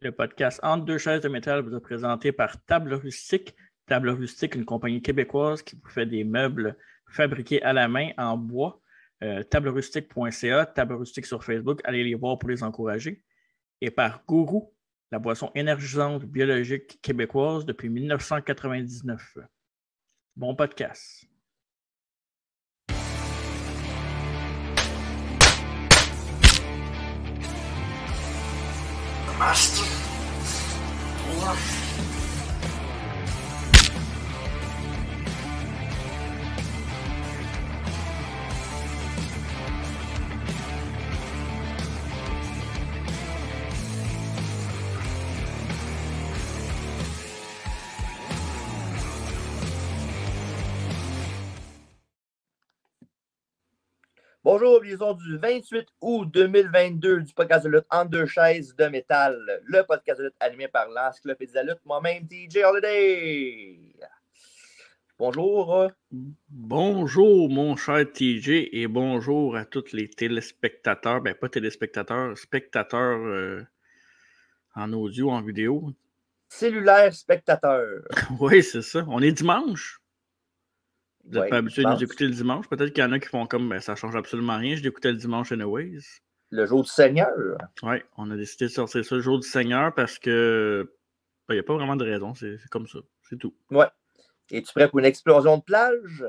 Le podcast Entre deux chaises de métal vous est présenté par Table Rustique. Table Rustique, une compagnie québécoise qui vous fait des meubles fabriqués à la main en bois. Tablerustique.ca, Table Rustique sur Facebook, allez les voir pour les encourager. Et par Gourou, la boisson énergisante biologique québécoise depuis 1999. Bon podcast. Master. War. Bonjour, liaison du 28 août 2022 du podcast de lutte Entre deux chaises de métal, le podcast de lutte animé par l'Encyclopédie de la lutte, moi-même TJ Holiday. Bonjour. Bonjour, mon cher TJ, et bonjour à tous les téléspectateurs, ben pas téléspectateurs, spectateurs en audio, en vidéo. Cellulaire spectateur. Oui, c'est ça. On est dimanche. Vous n'êtes Ouais, pas habitué de nous écouter le dimanche. Peut-être qu'il y en a qui font comme ben, ça change absolument rien. Je l'écoutais le dimanche anyways. Le jour du Seigneur. Oui, on a décidé de sortir ça le jour du Seigneur parce que il n'y a pas vraiment de raison. C'est comme ça. C'est tout. Ouais. Es-tu prêt pour une explosion de plage?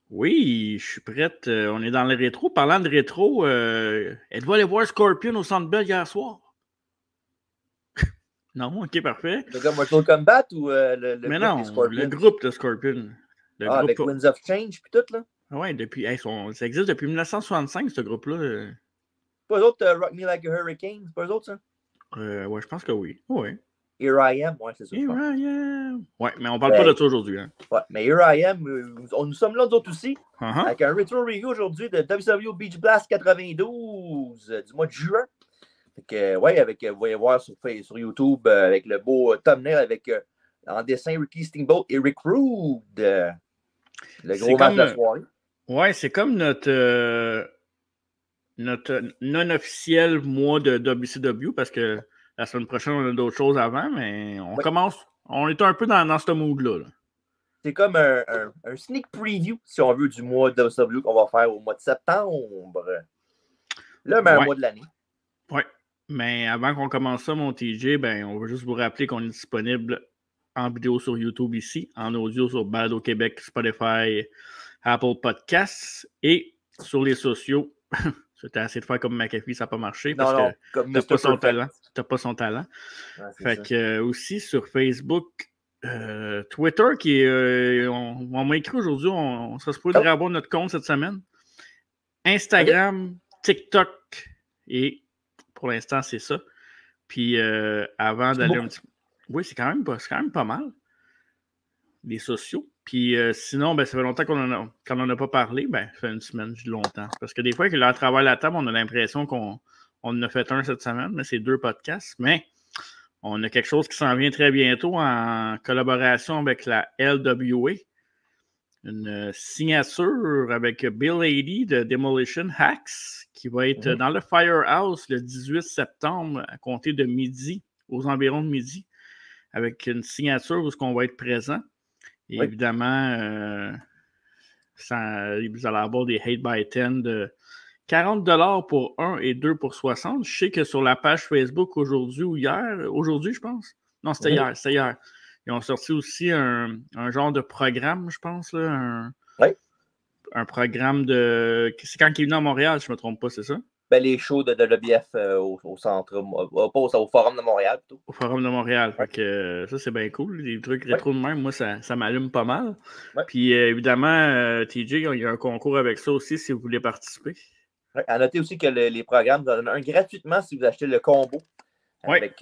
Oui, je suis prête. On est dans le rétro. Parlant de rétro, êtes-vous allé voir Scorpion au Centre Bell hier soir? Non, ok, parfait. Le gars Mortal Kombat ou le Mais groupe non, des Scorpions? le groupe de Scorpion. Groupe... avec Winds of Change puis tout, là? Oui, depuis. Ça existe depuis 1965, ce groupe-là. Pas eux autres, Rock Me Like a Hurricane? C'est pas eux autres, ça? Ouais, je pense que oui. Oui. Here I Am, ouais, c'est ça. Here I am. Ouais, mais on parle pas de ça aujourd'hui. Hein. Ouais, mais Here I Am, nous sommes là, nous autres aussi, avec un retro review aujourd'hui de WCW Beach Blast 92 du mois de juin. Fait que, ouais, vous voyez voir sur YouTube avec le beau thumbnail avec en dessin Ricky Steamboat et Rick Rude. Le gros match de la soirée. Ouais, c'est comme notre non-officiel mois de WCW parce que la semaine prochaine, on a d'autres choses avant, mais on commence. On est un peu dans ce mood-là. Là. C'est comme un sneak preview, si on veut, du mois de WCW qu'on va faire au mois de septembre. Le meilleur mois de l'année. Oui. Mais avant qu'on commence ça, mon TJ, ben, on va juste vous rappeler qu'on est disponible en vidéo sur YouTube ici, en audio sur Balado Québec, Spotify, Apple Podcasts et sur les sociaux. C'était assez de faire comme McAfee, ça n'a pas marché parce que tu n'as pas son talent. Tu n'as pas son talent. Ouais, fait que aussi sur Facebook, Twitter, qui est. On m'a écrit aujourd'hui, on se supposé de avoir notre compte cette semaine. Instagram, TikTok et pour l'instant, c'est ça. Puis avant d'aller un petit peu. Oui, c'est quand même pas mal. Les sociaux. Puis sinon, ben, ça fait longtemps qu'on n'en a pas parlé. Ben, ça fait une semaine, je dis longtemps. Parce que des fois, à travers la table, on a l'impression qu'on en a fait un cette semaine, mais c'est 2 podcasts. Mais on a quelque chose qui s'en vient très bientôt en collaboration avec la LWA. Une signature avec Bill Lady de Demolition Hacks qui va être dans le Firehouse le 18 septembre à compter de midi, aux environs de midi, avec une signature où on va être présent. Et évidemment, vous allez avoir des Hate by 10 de 40$ pour 1 et 2 pour 60. Je sais que sur la page Facebook aujourd'hui ou hier, aujourd'hui je pense. Non, c'était hier. Ils ont sorti aussi un genre de programme, je pense. Là, un programme de... C'est quand il est venu à Montréal, je ne me trompe pas, c'est ça? Ben, les shows de l'EBF au centre, pas au Forum de Montréal plutôt. Au Forum de Montréal. Fait que, ça, c'est bien cool. Les trucs rétro de même, moi, ça m'allume pas mal. Puis évidemment, TJ, il y a un concours avec ça aussi si vous voulez participer. À noter aussi que les programmes, vous en donnez un gratuitement si vous achetez le combo. Avec,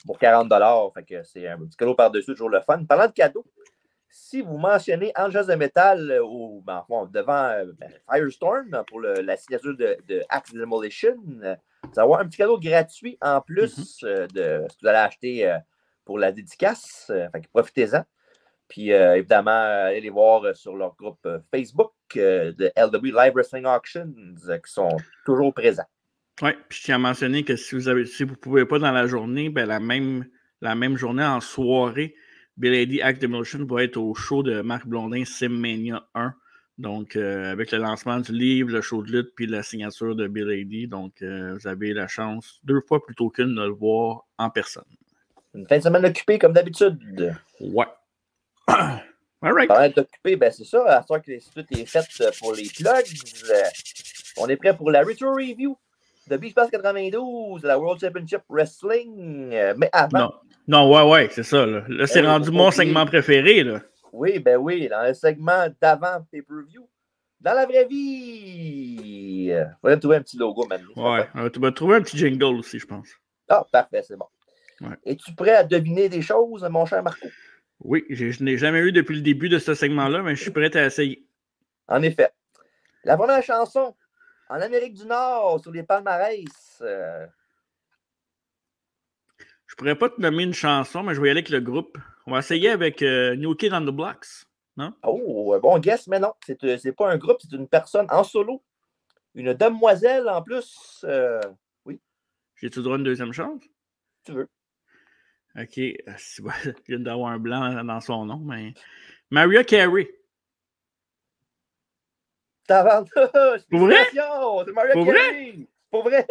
pour 40$. Fait que c'est un petit cadeau par-dessus, toujours le fun. Parlant de cadeaux, si vous mentionnez Angels de Métal devant Firestorm pour la signature de Axe Demolition, vous allez avoir un petit cadeau gratuit en plus de ce que vous allez acheter pour la dédicace. Fait que profitez-en. Puis évidemment, allez les voir sur leur groupe Facebook de LW Live Wrestling Auctions qui sont toujours présents. Oui, puis je tiens à mentionner que si vous ne pouvez pas dans la journée, ben la même journée en soirée, Bill Lady Act Demolition va être au show de Marc Blondin Simmania 1. Donc, avec le lancement du livre, le show de lutte, puis la signature de Bill Lady. Donc, vous avez la chance 2 fois plutôt qu'une de le voir en personne. Une fin de semaine occupée comme d'habitude. Ouais. All right. Pendant d'être occupé, ben c'est ça. À ce que tout est fait pour les plugs. On est prêt pour la Retro Review de Beach Pass 92, la World Championship Wrestling. Mais avant. Non, ouais, c'est ça. Là c'est rendu mon segment préféré. Là. Oui, ben oui, dans le segment d'avant pay-per-view. Dans la vraie vie. Il faudrait trouver un petit logo maintenant. Ouais, tu vas trouver un petit jingle aussi, je pense. Ah, parfait, c'est bon. Ouais. Es-tu prêt à deviner des choses, mon cher Marco? Oui, je n'ai jamais eu depuis le début de ce segment-là, mais je suis prêt à essayer. En effet. La première chanson, en Amérique du Nord, sur les palmarès. Je pourrais pas te nommer une chanson, mais je vais y aller avec le groupe. On va essayer avec New Kid on the Blocks, non? Oh, bon guess, mais non. C'est pas un groupe, c'est une personne en solo. Une demoiselle en plus. Oui. J'ai-tu droit à une deuxième chance? Si tu veux. OK. Je viens d'avoir un blanc dans son nom, mais... Mariah Carey. Pour vrai? C'est Mariah Carey. Pour vrai?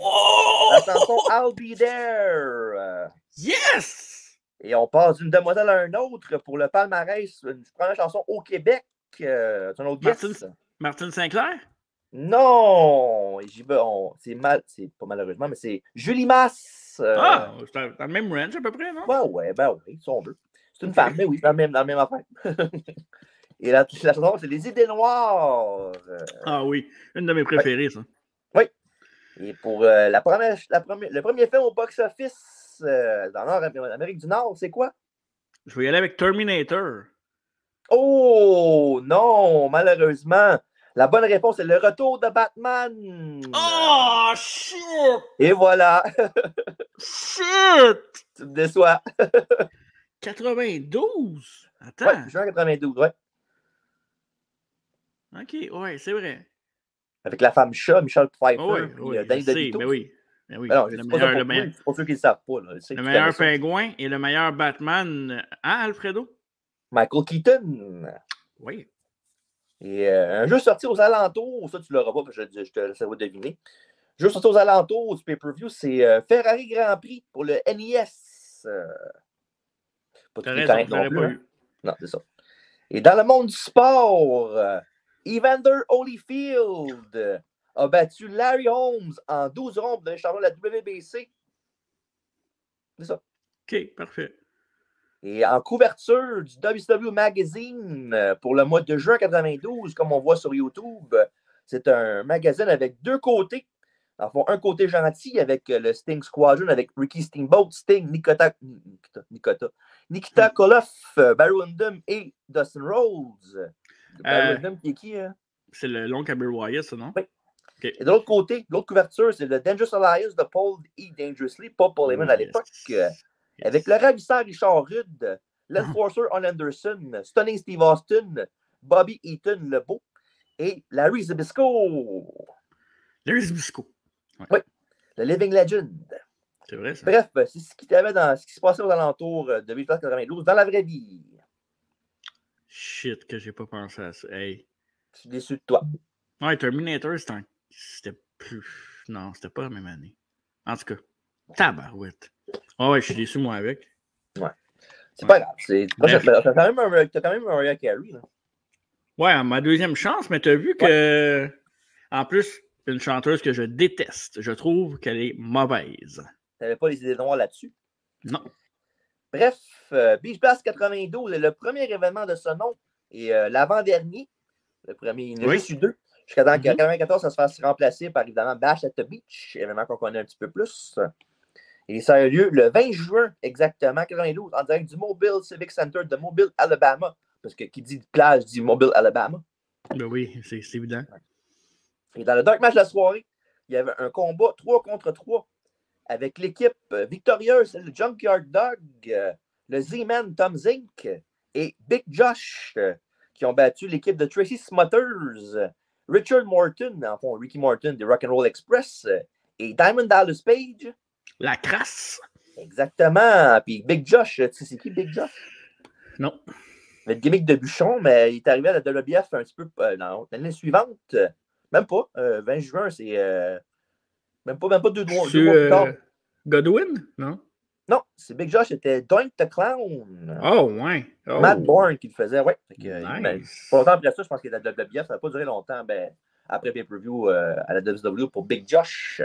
Oh! La chanson I'll Be There. Yes! Et on passe d'une demoiselle à une autre pour le palmarès. Une première chanson au Québec. C'est un autre guess. Martin Sinclair? Non! C'est pas malheureusement, mais c'est Julie Masse. C'est dans le même range à peu près, non? Ouais, si on veut. C'est une femme, mais oui, c'est dans la même affaire. Et la chanson, c'est Les Idées Noires. Ah oui, une de mes préférées, ça. Oui. Et pour le premier film au box-office dans l'Amérique du Nord, c'est quoi? Je vais y aller avec Terminator. Oh, non, malheureusement. La bonne réponse est Le Retour de Batman. Oh, shit! Et voilà. Shit! Tu me déçois. 92? Attends. Ouais, juin 92, ouais. OK, ouais, c'est vrai. Avec la femme chat, Michelle Pfeiffer, oui, Danny DeVito. Mais oui. Non, c'est pour ceux qui ne le savent pas. Là. Le meilleur pingouin et le meilleur Batman. Hein, Alfredo? Michael Keaton. Oui. Et un jeu sorti aux alentours, ça tu l'auras pas, parce que je te laisserai deviner. Un jeu sorti aux alentours du pay-per-view, c'est Ferrari Grand Prix pour le NES. Pas tout les connaître non plus. Hein? Non, c'est ça. Et dans le monde du sport, Evander Holyfield a battu Larry Holmes en 12 rondes d'un champion de la WBC. C'est ça. OK, parfait. Et en couverture du WCW Magazine pour le mois de juin 92, comme on voit sur YouTube, c'est un magazine avec deux côtés. En fond, un côté gentil avec le Sting Squadron, avec Ricky Steamboat, Sting, Nikita Koloff, Barry Windham et Dustin Rhodes. Barry Windham qui est qui? Hein? C'est le long à Bill Wyatt, ça, non? Oui. Okay. Et de l'autre côté, l'autre couverture, c'est le Dangerous Alliance de Paul E. Dangerously, pas Paul Heyman à l'époque. Avec le ravisseur Richard Rude, l'Enforcer On Anderson, Stunning Steve Austin, Bobby Eaton le Beau et Larry Zbyszko. Larry Zbyszko. Ouais. Oui, le Living Legend. C'est vrai, ça. Bref, c'est ce qui se passait aux alentours de 1892 dans la vraie vie. Shit, que j'ai pas pensé à ça. Hey. Je suis déçu de toi. Ouais, Terminator, c'était plus... Non, c'était pas la même année. En tout cas, tabarouette. Oh ouais, je suis déçu, moi, avec. Ouais. C'est pas grave. T'as quand même un Mariah Carey, là. Ouais, ma deuxième chance, mais t'as vu que... En plus, une chanteuse que je déteste. Je trouve qu'elle est mauvaise. T'avais pas les idées noires là-dessus? Non. Bref, Beach Blast 92 est le premier événement de ce nom et l'avant-dernier. Le premier, il y en a juste eu deux. Jusqu'à temps qu'en 94, ça se fasse remplacer par évidemment Bash at the Beach, événement qu'on connaît un petit peu plus. Et ça a eu lieu le 20 juin exactement, 92, en direct du Mobile Civic Center de Mobile, Alabama. Parce que qui dit plage dit Mobile, Alabama. Ben oui, c'est évident. Et dans le Dark Match de la soirée, il y avait un combat 3 contre 3 avec l'équipe victorieuse, le Junkyard Dog, le Z-Man Tom Zink et Big Josh, qui ont battu l'équipe de Tracy Smothers, Richard Morton, en fond Ricky Morton des Rock'n'Roll Express, et Diamond Dallas Page. La crasse. Exactement. Puis Big Josh, tu sais c'est qui Big Josh? Non. Le gimmick de Buchon, mais il est arrivé à la WBF un petit peu l'année suivante. Même pas. 20 juin, c'est même pas 2 mois plus tard. Godwin? Non? Non, c'est Big Josh, c'était Doink the Clown. Oh, ouais. Oh. Matt Bourne qui le faisait, ouais. Nice. Pas longtemps après ça, je pense qu'il était à la WBF. Ça n'a pas duré longtemps après pay-per-view à la WWE pour Big Josh.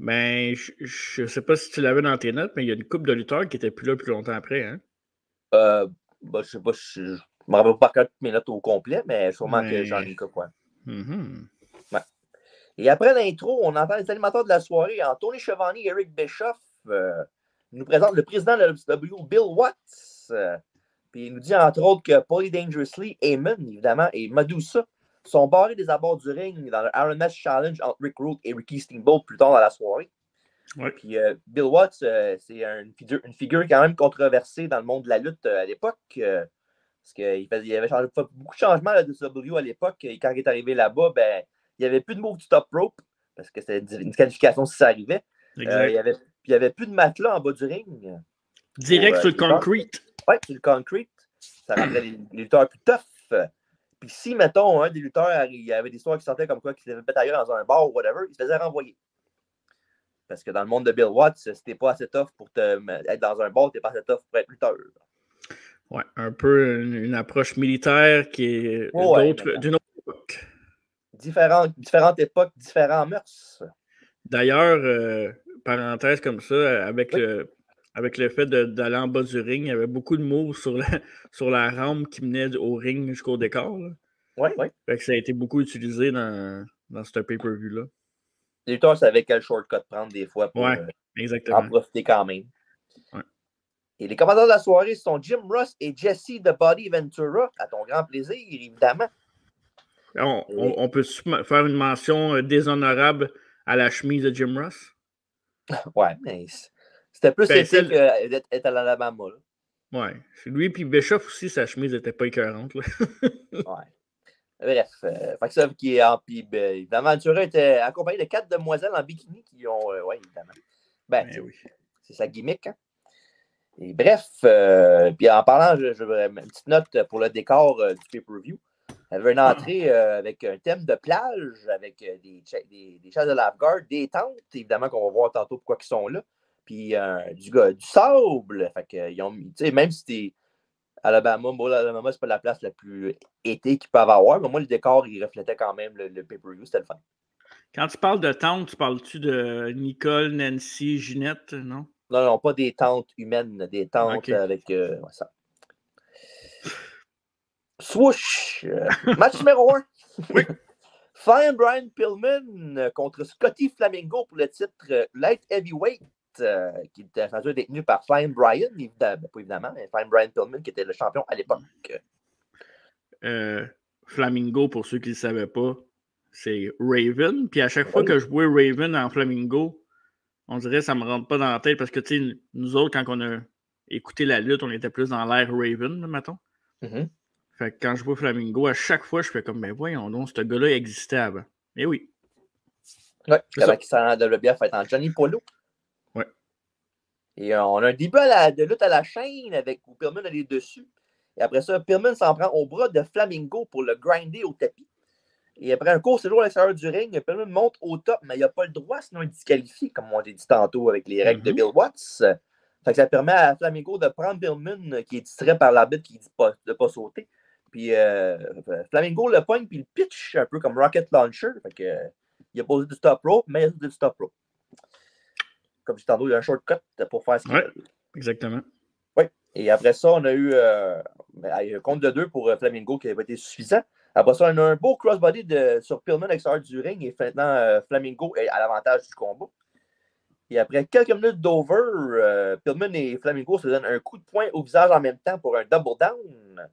Ben, je sais pas si tu l'avais dans tes notes, mais il y a une couple de lutteurs qui étaient plus là plus longtemps après, hein? Je sais pas, je me rappelle pas par mes notes au complet, mais sûrement que j'en ai quoi. Ouais. Et après l'intro, on entend les animateurs de la soirée, Anthony Schiavone et Eric Bischoff, nous présentent le président de la WWE, Bill Watts. Puis il nous dit entre autres que Paulie Dangerously, Heyman, évidemment, et Medusa sont barrés des abords du ring dans le Iron Match Challenge entre Rick Rude et Ricky Steamboat plus tard dans la soirée. Ouais. Puis Bill Watts, c'est une figure quand même controversée dans le monde de la lutte à l'époque. Parce qu'il y avait fait beaucoup de changements à la WWE à l'époque. Et quand il est arrivé là-bas, ben, il n'y avait plus de move du top rope. Parce que c'était une qualification si ça arrivait. Il n'y avait plus de matelas en bas du ring. Direct sur le concrete. Oui, sur le concrete. Ça rendait les lutteurs plus tough. Puis si, mettons, un des lutteurs, il y avait des histoires qui sortaient comme quoi qu'il s'était fait ailleurs dans un bar ou whatever, il se faisait renvoyer. Parce que dans le monde de Bill Watts, si t'es pas assez tough pour être dans un bar, t'es pas assez tough pour être lutteur. Ouais, un peu une approche militaire qui est d'une autre époque. Différentes époques, différents mœurs. D'ailleurs, parenthèse comme ça, avec le fait d'aller en bas du ring, il y avait beaucoup de moves sur la rampe qui menait au ring jusqu'au décor. Oui. Fait que ça a été beaucoup utilisé dans ce pay-per-view-là. Les lutteurs savaient quel shortcut prendre des fois pour en profiter quand même. Ouais. Et les commandants de la soirée sont Jim Ross et Jesse The Body Ventura, à ton grand plaisir, évidemment. On peut faire une mention déshonorable à la chemise de Jim Ross? Ouais, mais c'était plus été qu'être à l'Alabama. Ouais. Lui puis Bischoff aussi, sa chemise n'était pas écœurante. Ouais. Bref, fait que ça qui est en évidemment, Ventura était accompagné de 4 demoiselles en bikini qui ont. Oui, évidemment. Oui. C'est sa gimmick. Hein? Et bref, puis en parlant, je une petite note pour le décor du pay-per-view. Il y avait une entrée avec un thème de plage, avec des chaises de lave-guard, des tentes, évidemment, qu'on va voir tantôt pourquoi ils sont là. Puis du sable. Fait que, ils ont mis, même si t'es Alabama, c'est pas la place la plus été qu'ils peuvent avoir, mais moi, le décor, il reflétait quand même le pay-per-view, c'était le fun. Quand tu parles de tente, tu parles-tu de Nicole, Nancy, Ginette, non? Non, pas des tentes humaines, des tentes avec ça. Swoosh! Match numéro 1. Oui. Flying Brian Pillman contre Scotty Flamingo pour le titre Light Heavyweight, qui était détenu par Flying Brian, pas évidemment, mais Flying Brian Pillman qui était le champion à l'époque. Flamingo, pour ceux qui ne le savaient pas, c'est Raven. Puis à chaque fois que je vois Raven en Flamingo, on dirait que ça ne me rentre pas dans la tête parce que nous autres, quand on a écouté la lutte, on était plus dans l'air Raven, mettons. Mm-hmm. Fait que quand je vois Flamingo, à chaque fois, je fais comme, ben voyons donc, ce gars-là existait avant. Mais oui. Oui, avant qu'il s'en de WBF être en Johnny Polo. Ouais. Et on a un début de lutte à la chaîne où Pillman est dessus. Et après ça, Pillman s'en prend au bras de Flamingo pour le grinder au tapis. Et après un court séjour à l'extérieur du ring, Pillman monte au top, mais il n'a pas le droit, sinon il est disqualifié, comme on l'a dit tantôt avec les règles de Bill Watts. Fait que ça permet à Flamingo de prendre Pillman, qui est distrait par l'arbitre qui dit de ne pas sauter. Puis Flamingo le pogne, puis il pitch un peu comme Rocket Launcher. Fait que, il a posé du stop rope, mais il a posé du stop rope. Comme je dis tantôt, il y a un shortcut pour faire ce qu'il fait. Exactement. Oui. Et après ça, on a eu un compte de 2 pour Flamingo qui n'a pas été suffisant. Après ça, on a un beau crossbody sur Pillman à l'extérieur du ring. Et maintenant, Flamingo est à l'avantage du combat. Et après quelques minutes d'over, Pillman et Flamingo se donnent un coup de poing au visage en même temps pour un double down.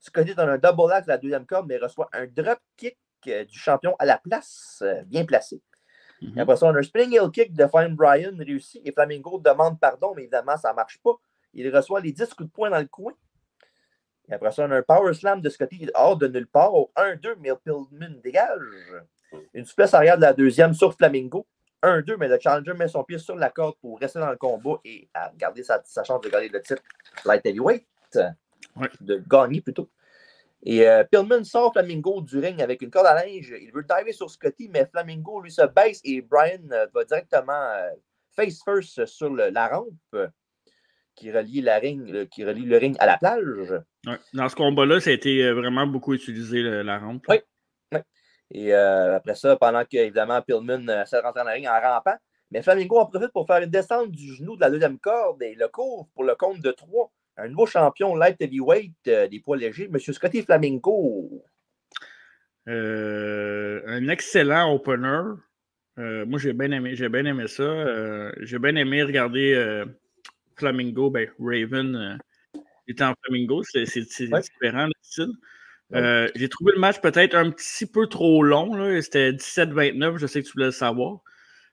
Scotty donne un double axe à la deuxième corde, mais reçoit un drop kick du champion à la place, bien placé. Et après ça, on a un spinning heel kick de Flying Brian réussi et Flamingo demande pardon, mais évidemment, ça ne marche pas. Il reçoit les 10 coups de poing dans le coin. Et après ça, on a un power slam de Scotty hors de nulle part. 1-2, mais Pillman dégage. Une souplesse arrière de la deuxième sur Flamingo. 1-2, mais le challenger met son pied sur la corde pour rester dans le combat et garder sa chance de gagner le titre light heavyweight. De gagner plutôt. Et Pillman sort Flamingo du ring avec une corde à linge. Il veut diver sur Scotty, mais Flamingo lui se baisse et Brian va directement face first sur la rampe qui relie le ring à la plage. Ouais. Dans ce combat-là, ça a été vraiment beaucoup utilisé, la rampe. Oui. Et après ça, pendant que, évidemment, Pillman essaie de rentrer dans le ring en rampant, mais Flamingo en profite pour faire une descente du genou de la deuxième corde et le couvre pour le compte de 3. Un nouveau champion light heavyweight des poids légers, M. Scotty Flamingo. Un excellent opener. Moi, j'ai bien aimé ça. J'ai bien aimé regarder Flamingo. Ben, Raven était en Flamingo. C'est différent, le style. J'ai trouvé le match peut-être un petit peu trop long. Là. C'était 17-29. Je sais que tu voulais le savoir.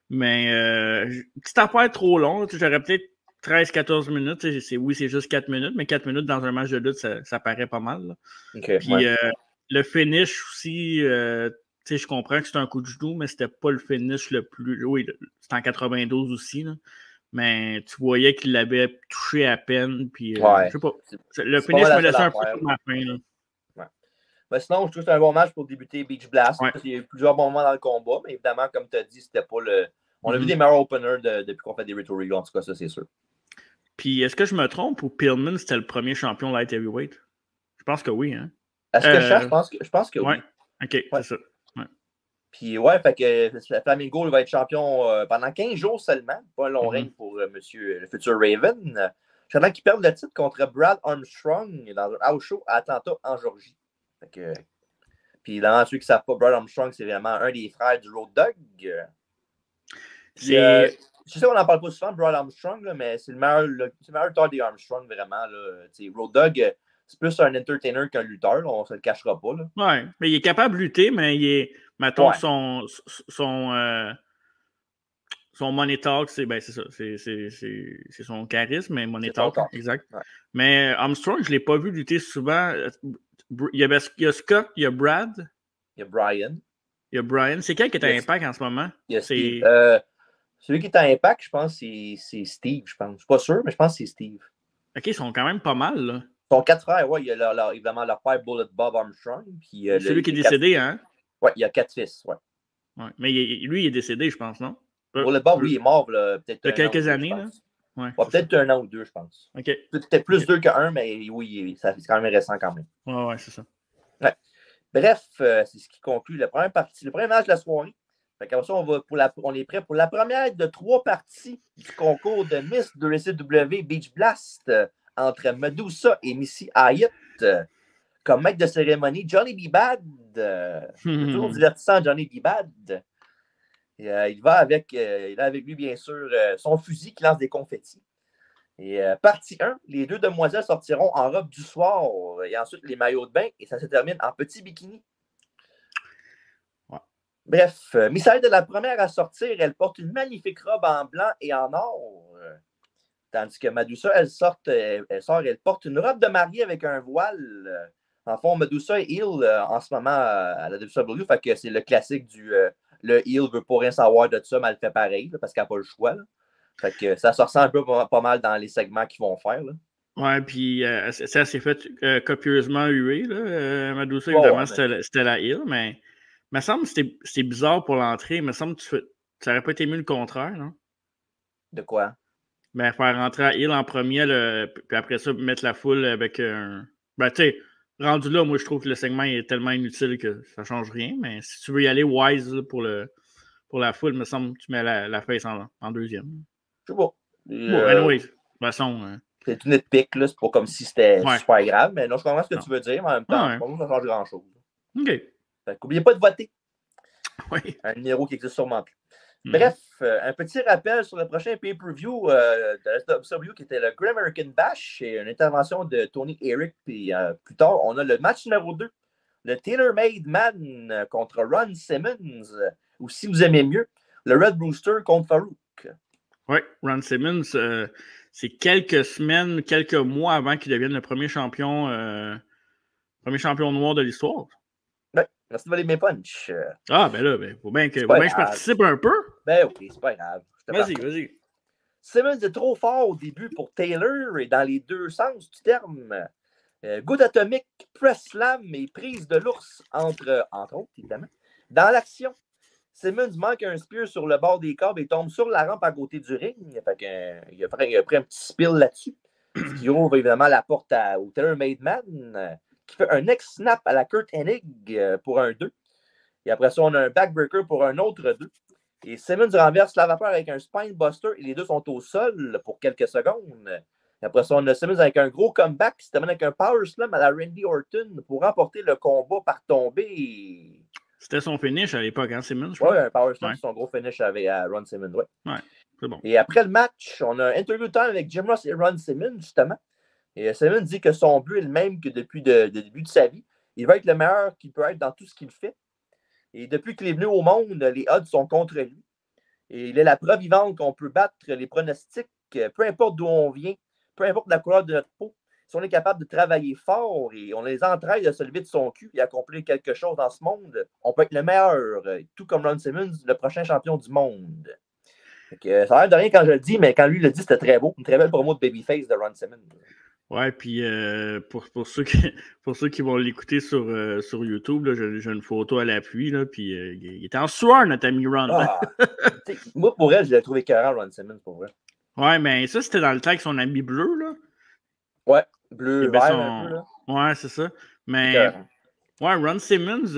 Mais petite affaire trop long. J'aurais peut-être 13-14 minutes. Oui, c'est juste 4 minutes, mais 4 minutes dans un match de lutte, ça paraît pas mal. Là. Okay, puis le finish aussi, je comprends que c'est un coup de genou, mais c'était pas le finish le plus. Oui, c'était en 92 aussi, là. Mais tu voyais qu'il l'avait touché à peine. Puis, je sais pas. Le finish me laissait un peu sur ma fin. Là. Mais sinon, je trouve que c'est un bon match pour débuter Beach Blast. Il y a eu plusieurs bons moments dans le combat, mais évidemment, comme tu as dit, c'était pas le. On a vu des meilleurs openers depuis qu'on fait des Rito en tout cas, ça, c'est sûr. Puis, est-ce que je me trompe ou Pillman, c'était le premier champion light heavyweight? Je pense que oui, hein? Est-ce que je pense que oui. OK, c'est ça. Ouais. Puis, fait que Flamingo va être champion pendant 15 jours seulement. Pas un long règne pour monsieur le futur Raven. J'attends qu'il perde le titre contre Brad Armstrong dans un house show à Atlanta, en Georgie. Fait que... Puis, dans ceux qui ne savent pas, Brad Armstrong, c'est vraiment un des frères du Road Dogg. Je sais qu'on n'en parle pas souvent, Brad Armstrong, là, mais c'est le meilleur tard des Armstrong, vraiment. Là. Road Dogg, c'est plus un entertainer qu'un lutteur, là, on ne se le cachera pas. Là. Ouais, mais il est capable de lutter, mais il est, mettons, son money talk, c'est ça, c'est son charisme, mais money talk, exact. Ouais. Mais Armstrong, je ne l'ai pas vu lutter souvent. Il y a Scott, il y a Brad. Il y a Brian. Il y a Brian. C'est quel qui est à Impact en ce moment? Il y a Steve. Celui qui est à Impact, je pense, c'est Steve, je pense. Je ne suis pas sûr, mais je pense que c'est Steve. OK, ils sont quand même pas mal, là. Ils sont 4 frères, ouais. Il y a évidemment leur père, Bullet Bob Armstrong. Puis, celui qui est décédé, hein? Ouais, il y a 4 fils, ouais. Mais lui, il est décédé, je pense, non? Bullet Bob, oui, il est mort, peut-être. Il y a quelques années, là. Ouais, peut-être 1 an ou 2, je pense. OK. Peut-être plus 2 que 1, mais oui, c'est quand même récent quand même. Ouais, c'est ça. Ouais. Bref, c'est ce qui conclut la première partie, le premier match de la soirée. Après ça, on est prêt pour la première de 3 parties du concours de Miss WCW Beach Blast entre Medusa et Missy Hyatt. Comme maître de cérémonie, Johnny B. Bad. Toujours divertissant, Johnny B. Bad. Et, il a avec lui, bien sûr, son fusil qui lance des confettis. Et partie 1, les 2 demoiselles sortiront en robe du soir et ensuite les maillots de bain et ça se termine en petit bikini. Ouais. Bref, Miss Hyatt est la première à sortir. Elle porte une magnifique robe en blanc et en or. Tandis que Medusa, elle porte une robe de mariée avec un voile. En fond, Medusa est heel en ce moment à la WCW. Fait que c'est le classique du le heel veut pas rien savoir de ça, mais elle fait pareil là, parce qu'elle n'a pas le choix. Là. Fait que ça se ressent un peu pas mal dans les segments qu'ils vont faire. Là. Ouais, puis ça s'est fait copieusement huer. Medusa, évidemment, c'était la heel, mais il me semble que c'était bizarre pour l'entrée. Il me semble que ça n'aurait pas été mieux le contraire, non? De quoi? Ben, faire rentrer à heel en premier, puis après ça, mettre la foule avec un. Ben, tu sais, rendu là, moi, je trouve que le segment est tellement inutile que ça ne change rien. Mais si tu veux y aller wise là, pour la foule, il me semble que tu mets la face en deuxième. Je sais pas. Bon, anyway, de toute façon. C'est une nitpick, là. C'est pas comme si c'était super grave. Mais non, je comprends ce que tu veux dire, mais en même temps, pour moi, ça change grand-chose. OK. Fait qu'oubliez pas de voter. Oui. Un numéro qui existe sûrement plus. Bref, un petit rappel sur le prochain pay-per-view de la WCW qui était le Great American Bash et une intervention de Tony Eric. Puis plus tard, on a le match numéro 2, le Taylor Made Man contre Ron Simmons, ou si vous aimez mieux, le Red Rooster contre Farouk. Oui, Ron Simmons, c'est quelques semaines, quelques mois avant qu'il devienne le premier champion noir de l'histoire. Ouais, Merci de voler mes punchs. Ah, ben là, faut bien que je participe un peu. Ben ok, c'est pas grave. Vas-y. Simmons est trop fort au début pour Taylor et dans les deux sens du terme. Goutte atomique, press slam et prise de l'ours, entre autres, évidemment. Dans l'action, Simmons manque un spear sur le bord des câbles et tombe sur la rampe à côté du ring. Fait que, il a pris un petit spill là-dessus. Ce qui ouvre évidemment la porte au Taylor Made Man, qui fait un neck-snap à la Kurt Hennig pour un 2. Et après ça, on a un backbreaker pour un autre 2. Et Simmons renverse la vapeur avec un spinebuster et les deux sont au sol pour quelques secondes. Et après ça, on a Simmons avec un gros comeback qui se termine avec un power slam à la Randy Orton pour remporter le combat par tombée. C'était son finish à l'époque, hein, Simmons? Oui, un power slam, c'est son gros finish avec Ron Simmons. Ouais, c'est bon. Et après le match, on a un interview time avec Jim Ross et Ron Simmons, justement. Et Simmons dit que son but est le même que depuis le début de sa vie. Il va être le meilleur qu'il peut être dans tout ce qu'il fait. Et depuis qu'il est venu au monde, les odds sont contre lui. Et il est la preuve vivante qu'on peut battre les pronostics, peu importe d'où on vient, peu importe la couleur de notre peau. Si on est capable de travailler fort et on a les entrailles de se lever de son cul et accomplir quelque chose dans ce monde, on peut être le meilleur, tout comme Ron Simmons, le prochain champion du monde. Donc, ça a l'air de rien quand je le dis, mais quand lui le dit, c'était très beau. Une très belle promo de Babyface de Ron Simmons. Ouais, puis pour ceux qui vont l'écouter sur YouTube, j'ai une photo à l'appui, puis il était en sueur, notre ami Ron. Moi, pour elle, je l'ai trouvé écœurant, Ron Simmons, pour vrai. Ouais, mais ça, c'était dans le temps avec son ami bleu, là. Ouais, bleu, vert, un peu, là. Ouais, c'est ça. Mais, ouais, Ron Simmons,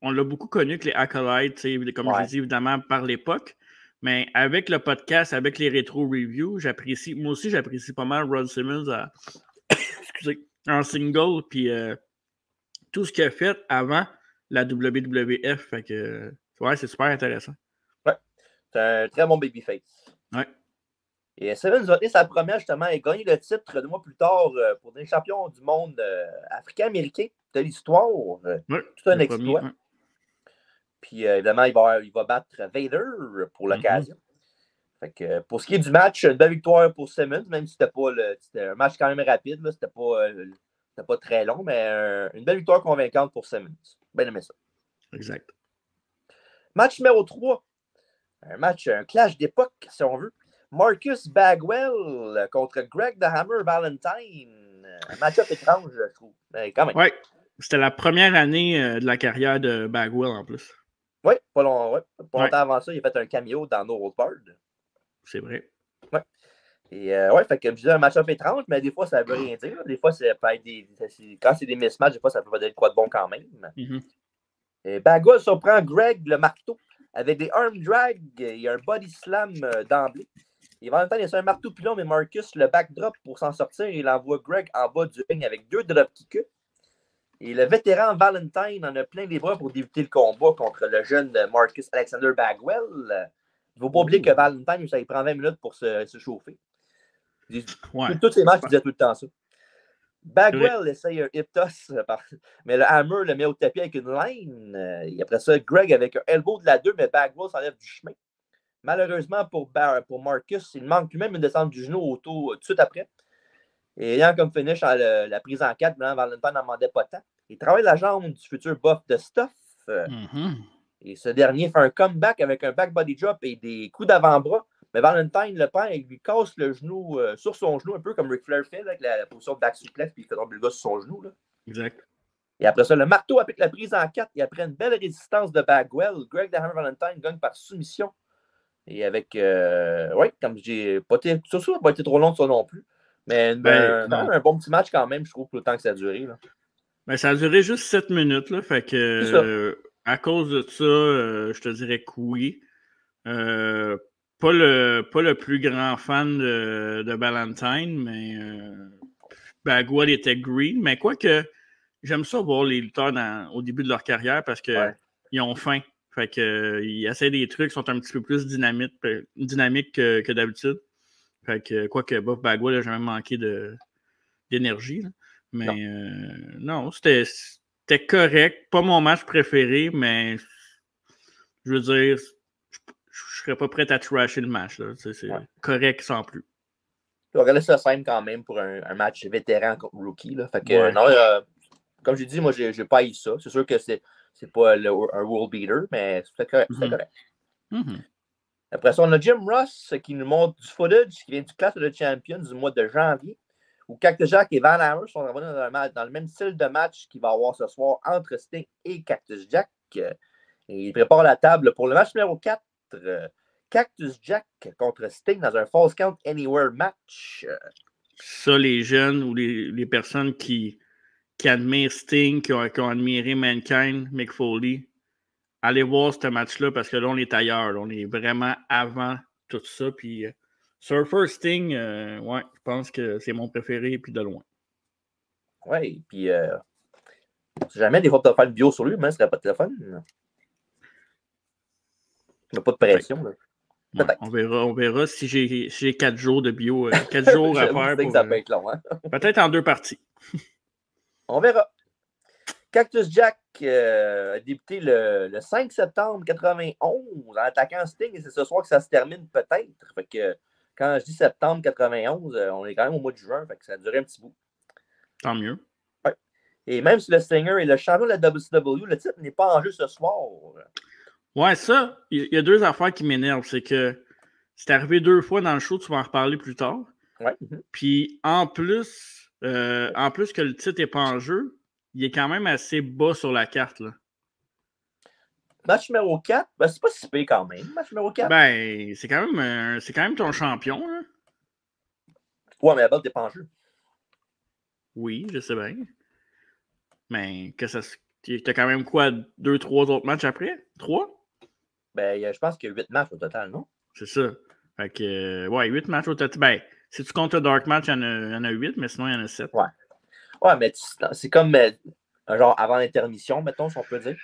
on l'a beaucoup connu avec les Acolytes, comme je dis, évidemment, par l'époque. Mais avec le podcast, avec les rétro-reviews, moi aussi, j'apprécie pas mal Ron Simmons en single, puis tout ce qu'il a fait avant la WWF. Fait que, ouais, c'est super intéressant. Ouais, c'est un très bon babyface. Ouais. Et Simmons a été sa première, justement, et gagné le titre 2 mois plus tard pour des champions du monde africain-américain de l'histoire. Tout un exploit. Puis, évidemment, il va battre Vader pour l'occasion. Fait que, pour ce qui est du match, une belle victoire pour Simmons, même si c'était un match quand même rapide. C'était pas très long, mais une belle victoire convaincante pour Simmons. Bien aimé ça. Exact. Match numéro 3. Un clash d'époque, si on veut. Marcus Bagwell contre Greg the Hammer Valentine. Un match-up étrange, je trouve. Mais quand même. Oui, c'était la première année de la carrière de Bagwell en plus. Oui, pas longtemps avant ça, il a fait un cameo dans No Holds Barred. C'est vrai. Ouais. Et fait que je disais un match-up étrange, mais des fois, ça veut rien dire. Des fois, ça peut être quand c'est des mismatchs, des fois, ça peut pas donner quoi de bon quand même. Et Bagwell surprend Greg le marteau avec des arm drags et un body slam d'emblée. Et Valentine essaie un marteau pilon, mais Marcus le backdrop pour s'en sortir. Il envoie Greg en bas du ring avec 2 dropkicks. Et le vétéran Valentine en a plein les bras pour débuter le combat contre le jeune Marcus Alexander Bagwell. Il ne faut pas oublier que Valentine, ça il prend 20 minutes pour se chauffer. Tous ces matchs, il disait tout le temps ça. Bagwell essaye un hip toss, mais le Hammer le met au tapis avec une line. Et après ça, Greg avec un elbow de la 2, mais Bagwell s'enlève du chemin. Malheureusement pour Marcus, il manque lui-même une descente du genou tout de suite après. Et ayant comme finish la prise en 4, Valentine n'en demandait pas tant. Il travaille la jambe du futur buff de Stuff. Et ce dernier fait un comeback avec un back body drop et des coups d'avant-bras. Mais Valentine le prend et lui casse le genou sur son genou, un peu comme Ric Flair fait, avec la position de back suplex, puis il fait tomber le gars sur son genou. Là. Exact. Et après ça, le marteau applique la prise en 4 et après une belle résistance de Bagwell, Greg the Hammer Valentine gagne par soumission. Et avec, comme je dis, surtout, ça n'a pas été trop long de ça non plus. Mais un bon petit match quand même, je trouve, pour le temps que ça a duré. Là. Ben, ça a duré juste 7 minutes, là, fait que à cause de ça, je te dirais que oui. Pas le plus grand fan de Valentine, mais Bagwell était green. Mais quoique, j'aime ça voir les lutteurs au début de leur carrière parce qu'ils ont faim. Fait qu'ils essaient des trucs qui sont un petit peu plus dynamiques que d'habitude. Fait que, quoique Buff Bagwell n'a jamais manqué d'énergie. Là. Mais non, c'était correct. Pas mon match préféré, mais je veux dire, je serais pas prêt à trasher le match. C'est correct sans plus. On va regarder ça simple quand même pour un match vétéran contre rookie. Là. Fait que comme j'ai dit, moi, j'ai pas eu ça. C'est sûr que c'est pas un world beater, mais c'était correct. Après ça, on a Jim Ross qui nous montre du footage qui vient du Clash of the Champions du mois de janvier, où Cactus Jack et Van Hammer sont revenus dans le même style de match qu'il va y avoir ce soir entre Sting et Cactus Jack. Et il prépare la table pour le match numéro 4. Cactus Jack contre Sting dans un Falls Count Anywhere match. Ça, les jeunes ou les personnes qui admirent Sting, qui ont admiré Mankind, Mick Foley, allez voir ce match-là parce que là, on est ailleurs. Là, on est vraiment avant tout ça. Puis Surfer Sting, ouais, je pense que c'est mon préféré, puis de loin. Ouais, puis si jamais des fois tu vas faire une bio sur lui, mais ce serait pas de téléphone. Il n'y a pas de pression. Là. Ouais, on verra si j'ai 4 jours de bio, 4 jours à faire. Pour, ça peut être long, hein? Peut-être en 2 parties. On verra. Cactus Jack a débuté le 5 septembre 1991 en attaquant Sting et c'est ce soir que ça se termine peut-être. Fait que quand je dis septembre 91, on est quand même au mois de juin, fait que ça a duré un petit bout. Tant mieux. Ouais. Et même si le Stinger est le champion de la WCW, le titre n'est pas en jeu ce soir. Ouais, ça, il y a 2 affaires qui m'énervent. C'est que c'est arrivé 2 fois dans le show, tu vas en reparler plus tard. Ouais. Puis en plus que le titre n'est pas en jeu, il est quand même assez bas sur la carte. Là. Match numéro 4, ben, c'est pas si pire quand même. Match numéro 4. Ben, c'est quand même ton champion. Là. Ouais, mais la balle n'est pas en jeu. Oui, je sais bien. Mais que ça. T'as quand même quoi, 2-3 autres matchs après? 3? Ben, je pense qu'il y a 8 matchs au total, non? C'est ça. Fait que, ouais, 8 matchs au total. Ben, si tu comptes le Dark Match, il y en a 8, mais sinon, il y en a 7. Ouais. Ouais, mais c'est comme genre avant l'intermission, mettons, si on peut dire.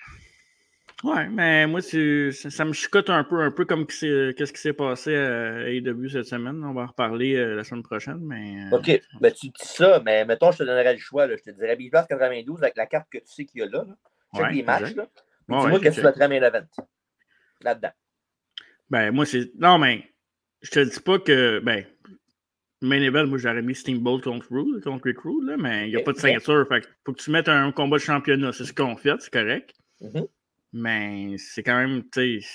Ouais, mais moi, ça me chicote un peu comme qu'est-ce qui s'est passé à AEW cette semaine. On va en reparler la semaine prochaine, mais... OK, ben tu dis ça, mais mettons, je te donnerais le choix. Là. Je te dirais Big Bass 92 avec la carte que tu sais qu'il y a là. Check ouais, les matchs, là. Ouais, dis-moi qu'est-ce que tu mettrais main event là-dedans. Ben, moi, c'est... Non, mais je te dis pas que... Ben, main event, moi, j'aurais mis Steamboat contre Rick Rude, là, mais il n'y a pas de ceinture. Fait que faut que tu mettes un combat de championnat. C'est ce qu'on fait, c'est correct. Mais c'est quand même, tu sais,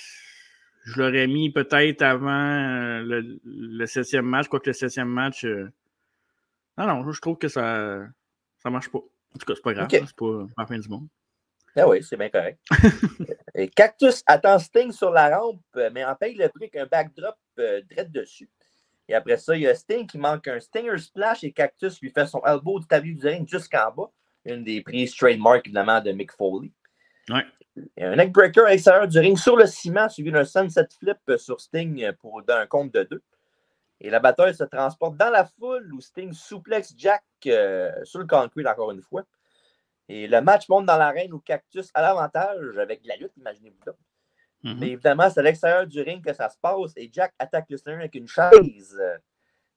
je l'aurais mis peut-être avant le 7e match, quoique le 7e match. Non, je trouve que ça marche pas. En tout cas, c'est pas grave, c'est pas la fin du monde. Ah oui, c'est bien correct. Et Cactus attend Sting sur la rampe, mais en paye le prix avec un backdrop direct dessus. Et après ça, il y a Sting qui manque un Stinger Splash et Cactus lui fait son elbow du tablier du ring jusqu'en bas. Une des prises trademark, évidemment, de Mick Foley. Ouais. Et un neckbreaker à l'extérieur du ring sur le ciment, suivi d'un sunset flip sur Sting pour un compte de 2. Et la bataille se transporte dans la foule où Sting souplexe Jack sur le concrete encore une fois. Et le match monte dans l'arène où Cactus a l'avantage avec la lutte, imaginez-vous donc. Mais évidemment, c'est à l'extérieur du ring que ça se passe et Jack attaque le Stinger avec une chaise.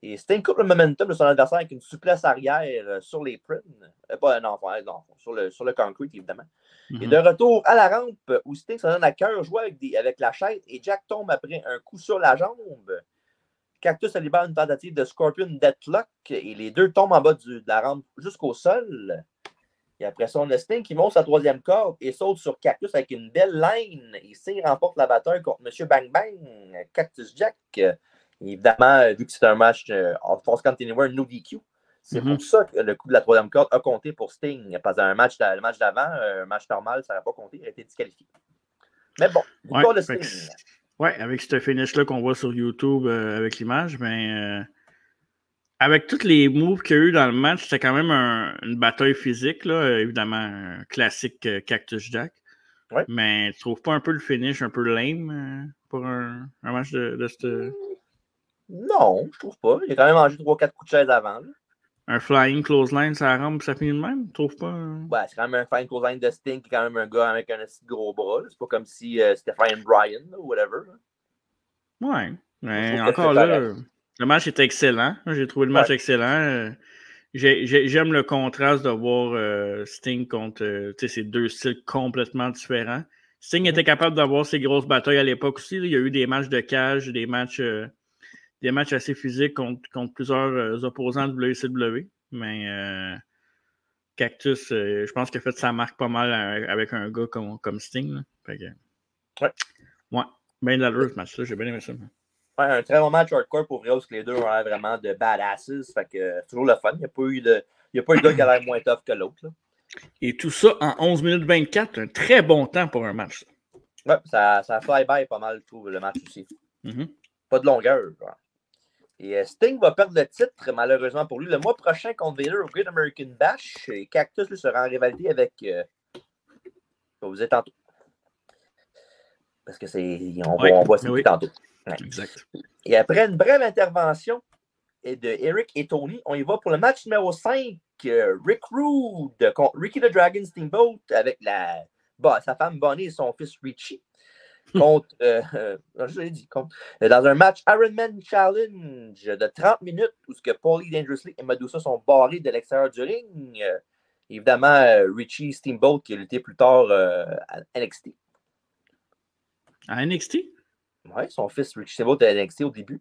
Et Sting coupe le momentum de son adversaire avec une souplesse arrière sur les prunes. Sur le concrete, évidemment. Et de retour à la rampe où Sting se donne à cœur, joue avec la chaise et Jack tombe après un coup sur la jambe. Cactus se libère une tentative de Scorpion Deathlock et les deux tombent en bas de la rampe jusqu'au sol. Et après ça, on a Sting qui monte sa 3e corde et saute sur Cactus avec une belle line. Et Sting remporte la bataille contre M. Bang Bang, Cactus Jack. Évidemment, vu que c'est un match en Falls Count Anywhere, no DQ, c'est pour ça que le coup de la 3e corde a compté pour Sting. Parce que le match d'avant, un match normal, ça n'aurait pas compté, il a été disqualifié. Mais bon, victoire de Sting. Ouais, avec ce finish-là qu'on voit sur YouTube avec l'image, ben... Avec tous les moves qu'il y a eu dans le match, c'était quand même une bataille physique, là, évidemment, un classique Cactus Jack. Ouais. Mais tu trouves pas un peu le finish un peu lame pour un match de ce... Non, je trouve pas. Il a quand même mangé 3-4 coups de chaise avant. Là. Un flying clothesline, ça rampe, ça finit de même, tu trouves pas? Ouais, c'est quand même un flying clothesline de Sting qui est quand même un gars avec un gros bras. C'est pas comme si c'était Ryan Bryan ou whatever. Là. Ouais, mais encore là... Le match était excellent. J'ai trouvé le match excellent. J'aime le contraste de voir Sting contre ces deux styles complètement différents. Sting était capable d'avoir ses grosses batailles à l'époque aussi. Là. Il y a eu des matchs de cage, des matchs assez physiques contre plusieurs opposants de WCW. Mais Cactus, je pense qu'il a fait sa marque pas mal avec un gars comme Sting. Là. Fait que... Ouais. Ben de l'allure, ce match-là, j'ai bien aimé ça. Ouais, un très bon match hardcore pour vrai, parce que les deux ont l'air vraiment de badasses. Fait que c'est toujours le fun. Il n'y a pas eu de gars qui a l'air moins tough que l'autre. Et tout ça en 11 minutes 24, un très bon temps pour un match. Ça. Ouais, ça fly by pas mal, je trouve, le match aussi. Pas de longueur. Ouais. Et Sting va perdre le titre, malheureusement pour lui, le mois prochain contre Vader au Great American Bash. Et Cactus lui, sera en rivalité avec. Je vais vous dire tantôt. Parce que on va se tantôt. Ouais. Exact. Et après une brève intervention de Eric et Tony, on y va pour le match numéro 5. Rick Rude contre Ricky the Dragon Steamboat avec sa femme Bonnie et son fils Richie. Contre, je l'ai dit, dans un match Ironman Challenge de 30 minutes où Paulie Dangerously et Medusa sont barrés de l'extérieur du ring. Évidemment, Richie Steamboat qui a lutté plus tard à NXT. À NXT? Oui, son fils Richie Steamboat à NXT au début.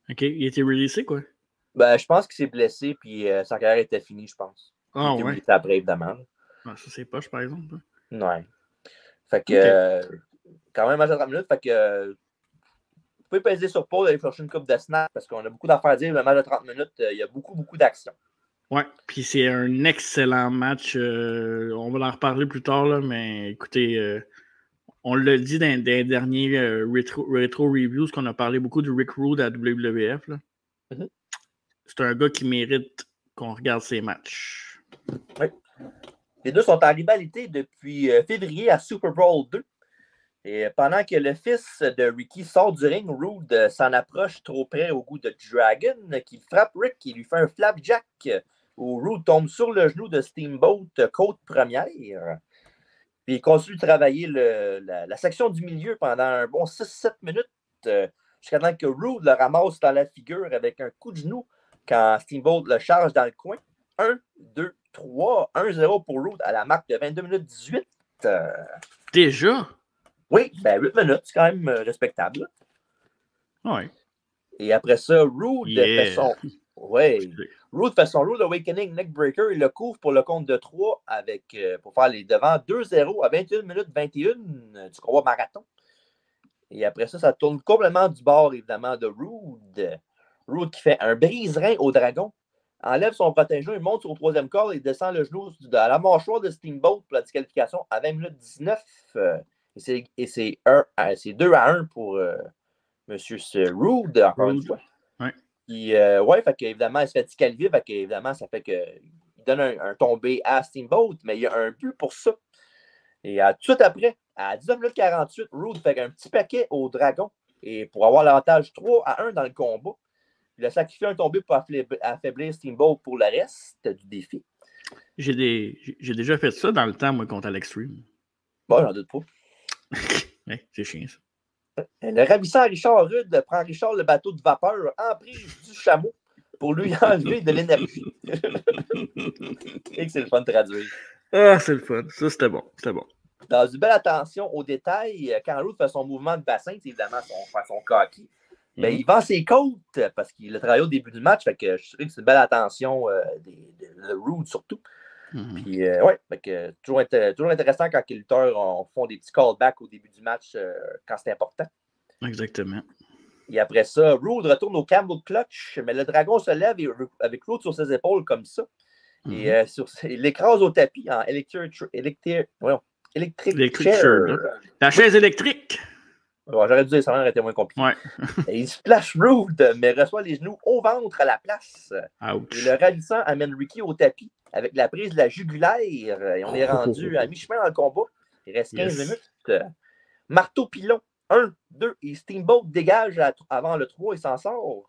OK, il a été releasé, quoi? Ben, je pense qu'il s'est blessé puis sa carrière était finie, je pense. Ah, il était ouais. après, évidemment. Ah, ça, c'est poche, par exemple. Ouais. Fait que, quand même, match à 30 minutes, fait que vous pouvez peser sur Paul et aller chercher une coupe de snap parce qu'on a beaucoup d'affaires à dire. Le match de 30 minutes, il y a beaucoup, beaucoup d'action. Ouais, puis c'est un excellent match. On va en reparler plus tard, là, mais écoutez, on l'a dit dans les derniers retro reviews qu'on a parlé beaucoup de Rick Rude à WWF. Là. C'est un gars qui mérite qu'on regarde ses matchs. Oui. Les deux sont en rivalité depuis février à Super Bowl 2. Et pendant que le fils de Ricky sort du ring, Rude s'en approche trop près au goût de Dragon, qui frappe Rick, qui lui fait un flapjack, où Rude tombe sur le genou de Steamboat, côte première. Puis il continue de travailler la section du milieu pendant un bon 6-7 minutes, jusqu'à temps que Rude le ramasse dans la figure avec un coup de genou quand Steamboat le charge dans le coin. 1, 2, 3, 1-0 pour Rude à la marque de 22 minutes 18. Déjà? Oui, ben 8 minutes, c'est quand même respectable. Oui. Et après ça, Rude fait son. Oui. Rude fait son Rude Awakening Neckbreaker. Il le couvre pour le compte de 3 pour faire les devants 2-0 à 21 minutes 21 du combat marathon. Et après ça, ça tourne complètement du bord, évidemment, de Rude. Rude qui fait un brise-rein au dragon. Enlève son protège, il monte sur le troisième corps et descend le genou à la mâchoire de Steamboat pour la disqualification à 20 minutes 19. Et c'est 2-1 pour M. Rude, encore une fois. Ouais. Puis, fait qu'évidemment, il se fait disqualifier. Fait qu'évidemment, ça fait qu'il donne un tombé à Steamboat, mais il y a un but pour ça. Et tout de suite après, à 19 minutes 48, Rude fait un petit paquet au dragon et pour avoir l'avantage 3-1 dans le combat. Il a sacrifié un tombé pour affaiblir Steamboat pour le reste du défi. J'ai déjà fait ça dans le temps, moi, contre Alextreme. Bon, j'en doute pas. Ouais, c'est chiant, ça. Le ravissant Richard Rude prend Richard le bateau de vapeur en prise du chameau pour lui enlever de l'énergie. Et que c'est le fun de traduire. Ah, c'est le fun. Ça, c'était bon. C'était bon. Dans une belle attention aux détails, quand Rude fait son mouvement de bassin, c'est évidemment son coquille. Ben, il vend ses côtes parce qu'il a travaillé au début du match. Fait que je suis sûr que c'est une belle attention de Rude surtout. Puis, fait que, toujours intéressant quand les lutteurs font des petits callbacks au début du match quand c'est important. Exactement. Et après ça, Rude retourne au Campbell Clutch, mais le dragon se lève avec Rude sur ses épaules comme ça. Et il l'écrase au tapis en electric chair. La chaise électrique. Ouais, j'aurais dû dire ça, ça aurait été moins compliqué. Ouais. Et il splash Rude, mais reçoit les genoux au ventre à la place. Ouch. Et le ravissant amène Ricky au tapis avec la prise de la jugulaire. Et on est rendu à mi-chemin dans le combat. Il reste 15 minutes. Marteau pilon. 1, 2, et Steamboat dégage avant le 3 et s'en sort.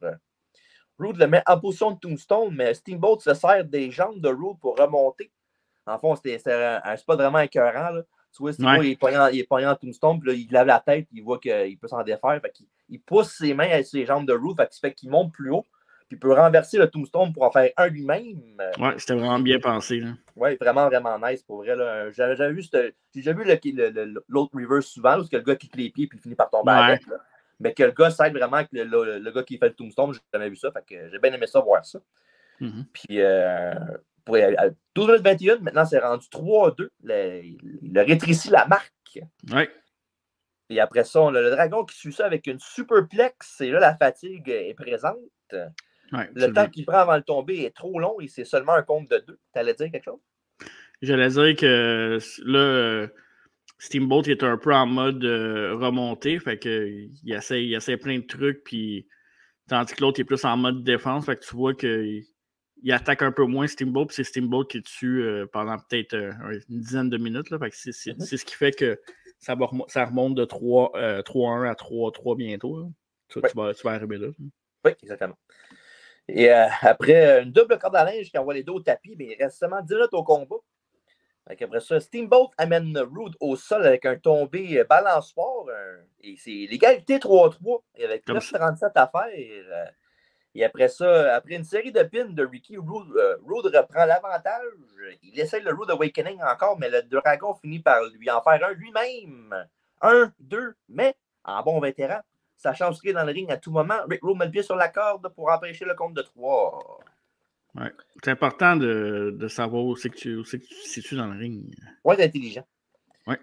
Rude le met en position de Tombstone, mais Steamboat se sert des jambes de Rude pour remonter. En fond, c'est un spot vraiment écœurant. Là. Tu vois, Steamboat, il est pogné en Tombstone, puis là, il lève la tête, il voit qu'il peut s'en défaire. Fait il pousse ses mains avec ses jambes de Rude, fait qu'il monte plus haut, puis il peut renverser le Tombstone pour en faire un lui-même. Ouais, c'était vraiment bien pensé. Oui, vraiment, vraiment nice pour vrai. J'ai vu l'autre reverse souvent, où le gars quitte les pieds puis finit par tomber avec. Là. Mais que le gars s'aide vraiment que le gars qui fait le Tombstone, j'ai jamais vu ça. Fait que j'ai bien aimé ça, voir ça. Puis à 12 minutes 21, maintenant, c'est rendu 3-2. Il a rétréci la marque. Ouais. Et après ça, on a le dragon qui suit ça avec une superplex. Et là, la fatigue est présente. Ouais, le temps qu'il prend avant de tomber est trop long et c'est seulement un compte de 2. Tu allais dire quelque chose? J'allais dire que là, Steamboat est un peu en mode remontée. Fait que il essaie plein de trucs. Puis, tandis que l'autre est plus en mode défense. Fait que tu vois qu'il attaque un peu moins Steamboat. Puis c'est Steamboat qui est dessus pendant peut-être une dizaine de minutes. Là. Fait que c'est ce qui fait que ça remonte de 3-1 à 3-3 bientôt. Tu vas arriver là. Oui, exactement. Et après une double corde à linge qui envoie les deux au tapis, mais il reste seulement 10 minutes au combat. Après ça, Steamboat amène Rude au sol avec un tombé balançoire. Et c'est l'égalité 3-3. Et avec 9,37 à faire. Et après ça, après une série de pins de Ricky, Rude reprend l'avantage. Il essaie le Rude Awakening encore, mais le dragon finit par lui en faire un lui-même. 1-2, mais en bon vétéran, sachant se dans le ring à tout moment, Rick Rude met le pied sur la corde pour empêcher le compte de 3. Ouais. C'est important de savoir où c'est que tu te situes dans le ring. Ouais, intelligent. Ouais.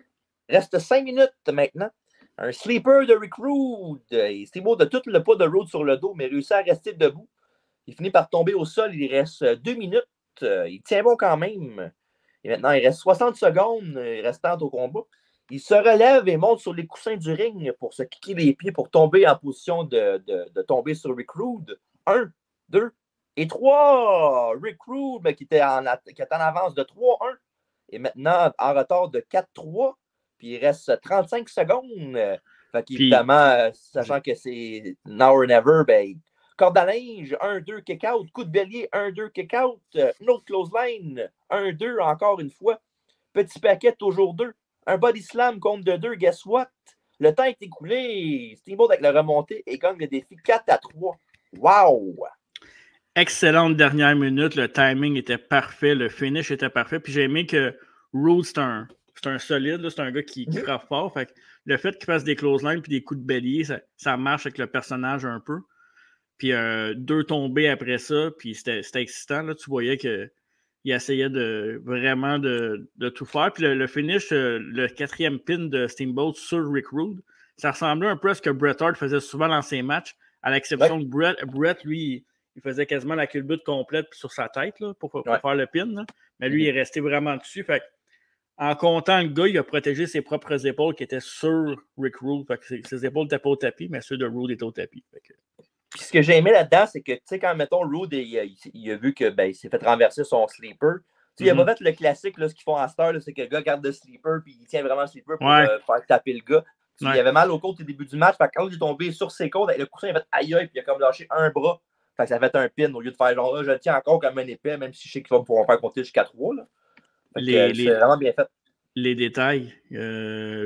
Reste 5 minutes maintenant. Un sleeper de Rick Rude. Steamboat de tout le poids de Rude sur le dos, mais réussit à rester debout. Il finit par tomber au sol. Il reste 2 minutes. Il tient bon quand même. Et maintenant, il reste 60 secondes restantes au combat. Il se relève et monte sur les coussins du ring pour se kicker les pieds pour tomber en position de tomber sur Rick Rude. 1, 2 et 3. Rick Rude qui était en avance de 3-1 et maintenant en retard de 4-3. Puis il reste 35 secondes. Fait qu'évidemment, sachant que c'est now or never, ben, corde à linge, 1-2, kick-out. Coup de bélier, 1-2, kick-out. Une autre close line, 1-2, encore une fois. Petit paquet, toujours 2. Un body slam contre de 2, guess what? Le temps est écoulé. Steamboat avec la remontée et gagne le défi 4-3. Wow! Excellente dernière minute. Le timing était parfait. Le finish était parfait. Puis j'ai aimé que Rude, c'est un solide. Là, c'est un gars qui frappe fort. Fait que le fait qu'il fasse des close lines et des coups de bélier, ça marche avec le personnage un peu. Puis 2 tombées après ça. Puis c'était excitant. Là. Tu voyais qu'il essayait vraiment de tout faire. Puis le finish, le 4e pin de Steamboat sur Rick Rude, ça ressemblait un peu à ce que Bret Hart faisait souvent dans ses matchs, à l'exception de Bret, lui, il faisait quasiment la culbute complète sur sa tête là, pour faire le pin. Là. Mais lui, il est resté vraiment dessus. Fait en comptant le gars, il a protégé ses propres épaules qui étaient sur Rick Rude. Fait que ses épaules n'étaient pas au tapis, mais ceux de Rude étaient au tapis. Fait que... Puis ce que j'ai aimé là-dedans, c'est que, tu sais, quand, mettons, Rude, il a vu que il s'est fait renverser son sleeper. Il a pas fait le classique, là, ce qu'ils font à cette heure, c'est que le gars garde le sleeper, puis il tient vraiment le sleeper pour faire taper le gars. Il avait mal au côte au début du match, fait que quand il est tombé sur ses côtes, avec le coussin, il a fait aïe aïe, puis il a comme lâché un bras. Fait que ça a fait un pin au lieu de faire genre là, je le tiens encore comme un épée, même si je sais qu'ils vont pouvoir faire compter jusqu'à 3. Là. C'est vraiment bien fait. Les détails.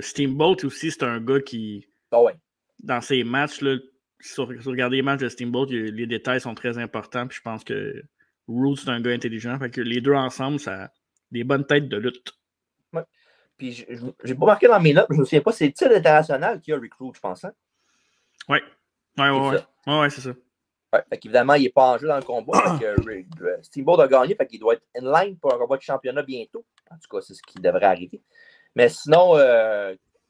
Steamboat aussi, c'est un gars qui, dans ses matchs, là, si vous regardez les matchs de Steamboat, les détails sont très importants. Puis je pense que Rude, c'est un gars intelligent. Fait que les deux ensemble, ça a des bonnes têtes de lutte. Ouais. Puis j'ai pas marqué dans mes notes, je me souviens pas, c'est le titre international qui a Rick Rude, je pense. Hein? Oui. Ouais, c'est ça. Ouais, fait qu'évidemment, il n'est pas en jeu dans le combat. Steamboat a gagné, fait qu'il doit être in line pour un combat de championnat bientôt. En tout cas, c'est ce qui devrait arriver. Mais sinon,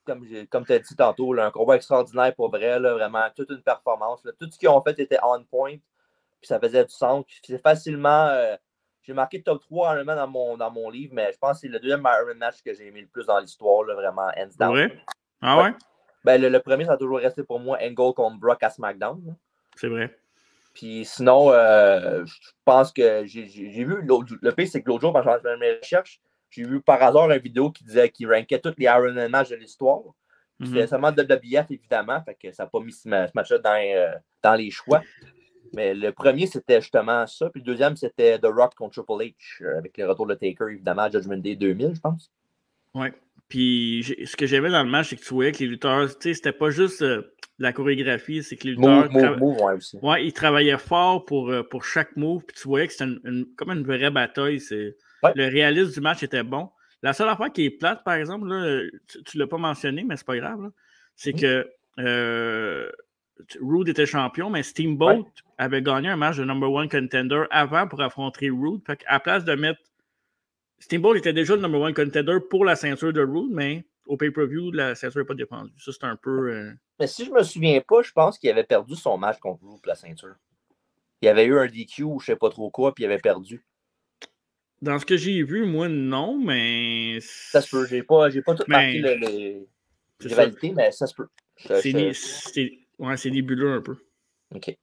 comme tu as dit tantôt, là, un combat extraordinaire pour vrai, là, vraiment, toute une performance. Là. Tout ce qu'ils ont fait était on point, puis ça faisait du sens. C'est facilement. J'ai marqué top 3 dans mon livre, mais je pense que c'est le deuxième Iron match que j'ai aimé le plus dans l'histoire, là, vraiment, hands down. Ouais. Ah ouais? Ben, le premier, ça a toujours resté pour moi Angle contre Brock à SmackDown. Là. C'est vrai. Puis sinon, je pense que j'ai vu, le pire, c'est que l'autre jour, quand je faisais mes recherches, j'ai vu par hasard une vidéo qui disait qu'il rankait tous les Iron Man matchs de l'histoire. C'était seulement de WWF, évidemment, fait que ça n'a pas mis ce match-là dans les choix. Mais le premier, c'était justement ça. Puis le deuxième, c'était The Rock contre Triple H, avec le retour de Taker, évidemment, Judgment Day 2000, je pense. Oui. Puis ce que j'aimais dans le match, c'est que tu voyais que les lutteurs, tu sais, c'était pas juste la chorégraphie, c'est que les lutteurs aussi. Ouais, ils travaillaient fort pour chaque move, puis tu voyais que c'était comme une vraie bataille. Le réalisme du match était bon. La seule affaire qui est plate, par exemple, là, tu l'as pas mentionné, mais c'est pas grave, c'est que Rude était champion, mais Steamboat avait gagné un match de number one contender avant pour affronter Rude. Fait qu'à place de mettre. Steamboat était déjà le number one contender pour la ceinture de Rude, mais au pay-per-view, la ceinture n'est pas défendue. Ça, c'est un peu. Mais si je me souviens pas, je pense qu'il avait perdu son match contre Rude pour la ceinture. Il y avait eu un DQ ou je sais pas trop quoi, puis il avait perdu. Dans ce que j'ai vu, moi, non, mais. Ça se peut. J'ai pas tout marqué les rivalités, mais ça se peut. C'est nébuleux un peu. OK.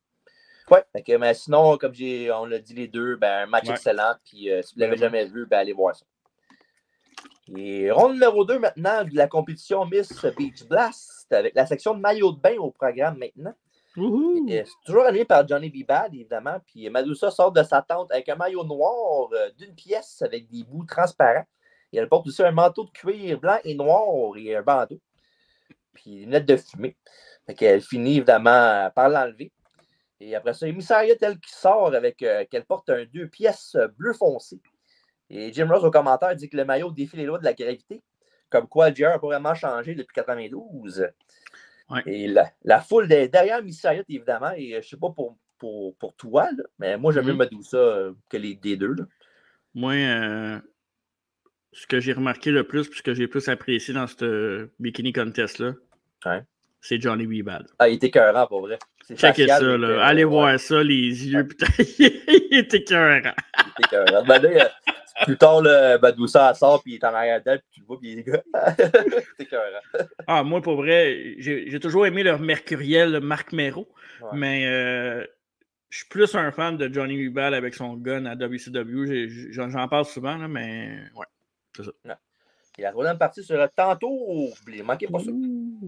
Ouais, mais sinon, comme on l'a dit les deux, un match excellent. Puis si vous ne l'avez jamais vu, allez voir ça. Et ronde numéro 2 maintenant de la compétition Miss Beach Blast avec la section de maillot de bain au programme maintenant. C'est toujours animé par Johnny B. Bad, évidemment. Puis Madusa sort de sa tente avec un maillot noir d'une pièce avec des bouts transparents. Et elle porte aussi un manteau de cuir blanc et noir et un bandeau. Puis une lunette de fumée. Fait qu'elle finit évidemment par l'enlever. Et après ça, Emissaria tel qui sort avec qu'elle porte un 2 pièces bleu foncé. Et Jim Ross au commentaire dit que le maillot défie les lois de la gravité. Comme quoi le JR n'a pas vraiment changé depuis 92. Ouais. Et la foule derrière Emissaria, évidemment. Et je ne sais pas pour toi, là, mais moi j'aime mieux Madusa que les deux. Là. Moi, ce que j'ai remarqué le plus, puis ce que j'ai plus apprécié dans ce bikini contest-là, c'est Johnny B. Bad. Ah, il était écœurant, pour vrai. Checkez ça, là. Allez voir ça, les yeux, putain. Il était écœurant. Il était écœurant. Là, plus tard, Madusa sort, puis il est en arrière d'elle, puis tu le vois, puis il est c'est écœurant. Ah, moi, pour vrai, j'ai toujours aimé le mercuriel Marc Mero, mais je suis plus un fan de Johnny B. Bad avec son gun à WCW. J'en parle souvent, là, mais ouais, c'est ça. Ouais. Et la troisième partie sera tantôt. Manquez pas ça.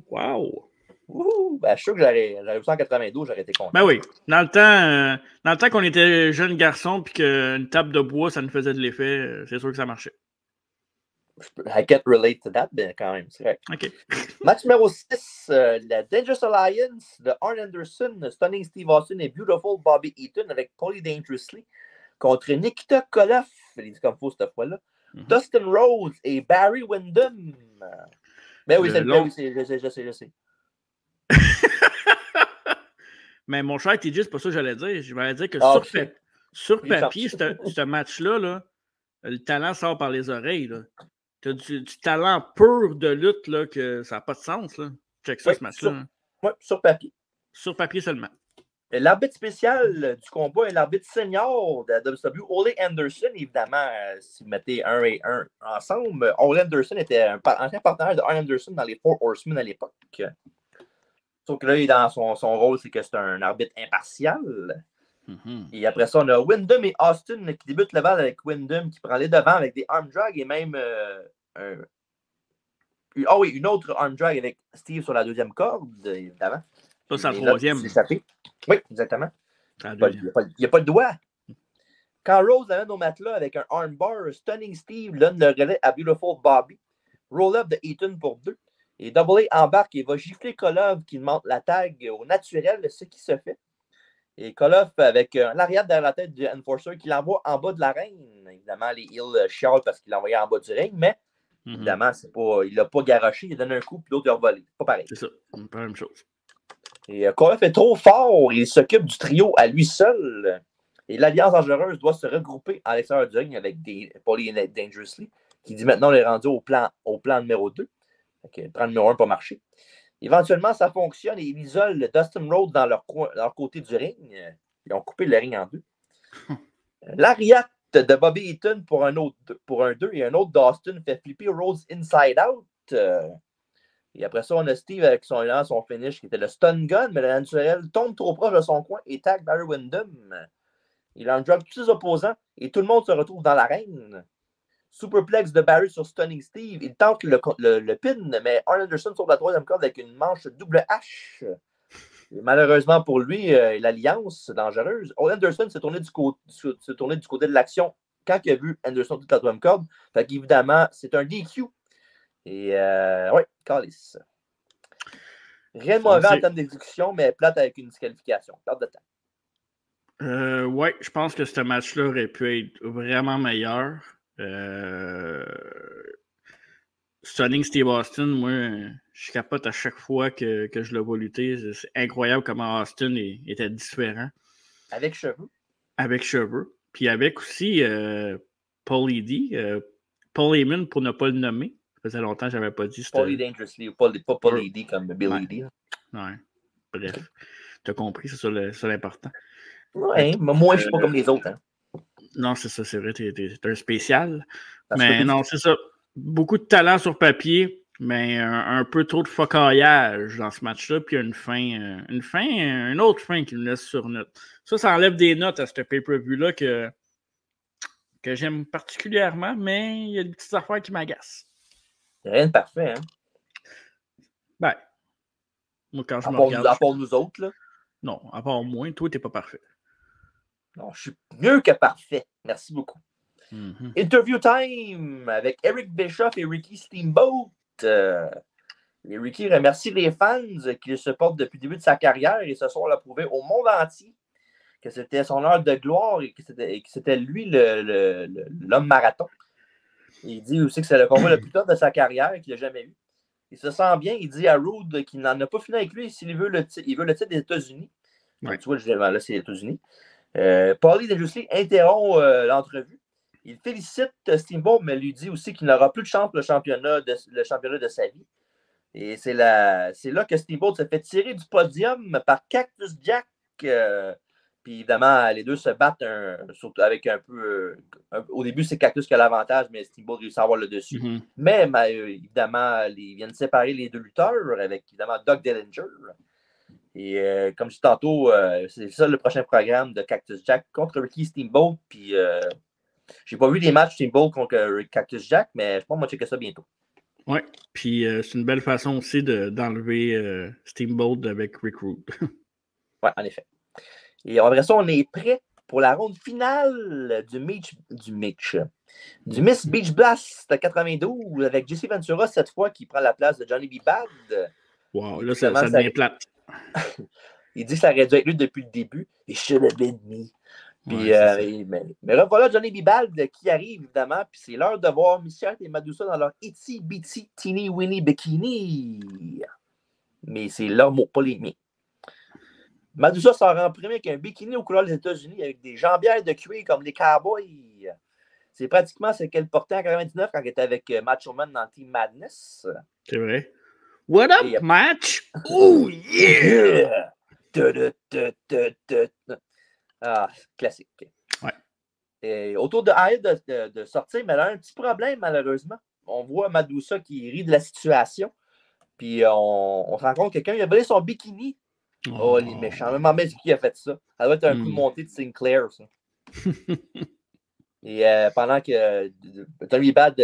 Wow! Je suis sûr que j'aurais vu ça en 92, j'aurais été content. Ben oui. Dans le temps qu'on était jeunes garçons puis qu'une table de bois, ça nous faisait de l'effet, c'est sûr que ça marchait. I can't relate to that, mais quand même, c'est vrai. OK. Match numéro 6, la Dangerous Alliance de Arn Anderson, Stunning Steve Austin et Beautiful Bobby Eaton avec Paulie Dangerously contre Nikita Koloff, il dit comme faut cette fois-là, Dustin Rhodes et Barry Windham. Ben oui, je sais. Mais mon cher TJ, c'est pas ça que j'allais dire. Je vais dire que sur papier, ce match-là, là, le talent sort par les oreilles. Tu as du talent pur de lutte là, que ça n'a pas de sens. Là. Check ça, ce match-là. Oui, sur papier. Sur papier seulement. L'arbitre spécial du combat est l'arbitre senior de la WCW, Ole Anderson. Évidemment, si vous mettez 1 et 1 ensemble, Ole Anderson était un ancien partenaire de Arn Anderson dans les Four Horsemen à l'époque. Sauf que là, dans son rôle, c'est que c'est un arbitre impartial. Et après ça, on a Windham et Austin qui débutent le bal avec Windham qui prend les devants avec des arm drags et même une autre arm drag avec Steve sur la deuxième corde, évidemment. Ça, c'est la troisième. Oui, exactement. Il n'y a pas de doigt. Quand Rose amène au matelas avec un armbar, Stunning Steve donne le relais à Beautiful Bobby. Roll-up de Eaton pour 2. Et Double A embarque et va gifler Koloff qui demande la tag au naturel, ce qui se fait. Et Koloff avec l'arrière derrière la tête du Enforcer qui l'envoie en bas de l'arène. Évidemment, les heels chialent parce qu'il l'a envoyé en bas du ring, mais évidemment, il ne l'a pas garoché, il a donné un coup puis l'autre il a revolé. Pas pareil. C'est ça, pas la même chose. Et Koloff est trop fort, il s'occupe du trio à lui seul. Et l'Alliance Dangereuse doit se regrouper à l'extérieur du ring avec Paulie Dangerously, qui dit maintenant on est rendu au plan numéro 2. Le plan numéro 1 pas marché. Éventuellement, ça fonctionne et ils isolent Dustin Rhodes dans leur côté du ring. Ils ont coupé le ring en 2. L'Ariat de Bobby Eaton pour un 2 et un autre d'Austin fait flipper Rhodes inside out. Et après ça, on a Steve avec son finish qui était le stun gun, mais le naturel tombe trop proche de son coin et tag Barry Windham. Il en drop tous ses opposants et tout le monde se retrouve dans l'arène. Superplex de Barry sur Stunning Steve. Il tente le pin, mais Arn Anderson sauve la troisième corde avec une manche double H. Et malheureusement pour lui, l'Alliance dangereuse. Anderson s'est tourné du côté de l'action quand il a vu Anderson toute la troisième corde. Fait qu'évidemment, c'est un DQ. Et calice. Rien de mauvais en termes d'exécution, mais plate avec une disqualification. Perte de temps. Ouais, je pense que ce match-là aurait pu être vraiment meilleur. Stunning Steve Austin, moi, Je capote à chaque fois que je le vois lutter. C'est incroyable comment Austin était différent. Avec cheveux. Avec cheveux. Puis avec aussi Paul Eddy. Paul Heyman, pour ne pas le nommer. Ça faisait longtemps que je n'avais pas dit. Paul Dangerously, pas Paul Eddy comme Billy Eddy. Ouais. Bref. Tu as compris, c'est ça l'important. Ouais, mais moi, je suis pas comme les autres. Hein. Non, c'est ça, c'est vrai, t'es un spécial. Mais non, c'est ça. Beaucoup de talent sur papier, mais un peu trop de focaillage dans ce match-là, puis une autre fin qui nous laisse sur note. Ça enlève des notes à ce pay-per-view-là que j'aime particulièrement, mais il y a des petites affaires qui m'agacent. Rien de parfait, hein? Ben, moi, quand je me regarde... À part nous autres, là? Non, à part moi, toi, t'es pas parfait. Non, je suis mieux que parfait. Merci beaucoup. Mm-hmm. Interview time avec Eric Bischoff et Ricky Steamboat. Et Ricky remercie les fans qui le supportent depuis le début de sa carrière et ce soir l'a prouvé au monde entier que c'était son heure de gloire et que c'était lui l'homme marathon. Il dit aussi que c'est le combat le plus top de sa carrière qu'il n'a jamais eu. Il se sent bien. Il dit à Rude qu'il n'en a pas fini avec lui s'il veut le titre des États-Unis. Ouais. Tu vois, là, c'est les États-Unis. Paulie Dangerously interrompt l'entrevue. Il félicite Steamboat, mais lui dit aussi qu'il n'aura plus de chance pour le championnat de sa vie. Et c'est là que Steamboat se fait tirer du podium par Cactus Jack. Puis évidemment, les deux se battent avec un peu... au début, c'est Cactus qui a l'avantage, mais Steamboat réussit à avoir le dessus. Mm-hmm. Mais évidemment, ils viennent séparer les deux lutteurs avec évidemment Doug Dillinger. Et comme je dis tantôt, c'est ça le prochain programme de Cactus Jack contre Ricky Steamboat. Puis j'ai pas vu des matchs Steamboat contre Cactus Jack, mais je pense qu'on va checker ça bientôt. Oui, puis c'est une belle façon aussi d'enlever Steamboat avec Rick Rude. Oui, en effet. Et après ça, on est prêt pour la ronde finale du Miss Beach Blast 92 avec Jesse Ventura cette fois qui prend la place de Johnny B. Bad. Wow, là, ça devient plate. Il dit que ça aurait dû être lui depuis le début. Et should have been me. Puis, mais voilà Johnny B. Bad qui arrive, évidemment. Puis c'est l'heure de voir Michel et Madusa dans leur Itsy Bitsy Teeny Winnie Bikini. Mais c'est leur mot, pas les miens. Madusa s'en rend premier avec un bikini aux couleurs des États-Unis avec des jambières de cuir comme les Cowboys. C'est pratiquement ce qu'elle portait en 99 quand elle était avec Macho Man dans Team Madness. C'est vrai. What up, match? Oh, yeah! Ah, classique. Ouais. Et autour de Hayat de sortir, mais elle a un petit problème, malheureusement. On voit Madusa qui rit de la situation. Puis on se rend compte que quelqu'un a volé son bikini. Oh, les méchants. Même qui a fait ça. Ça doit être un coup de montée de Sinclair, ça. Et pendant que Johnny Bad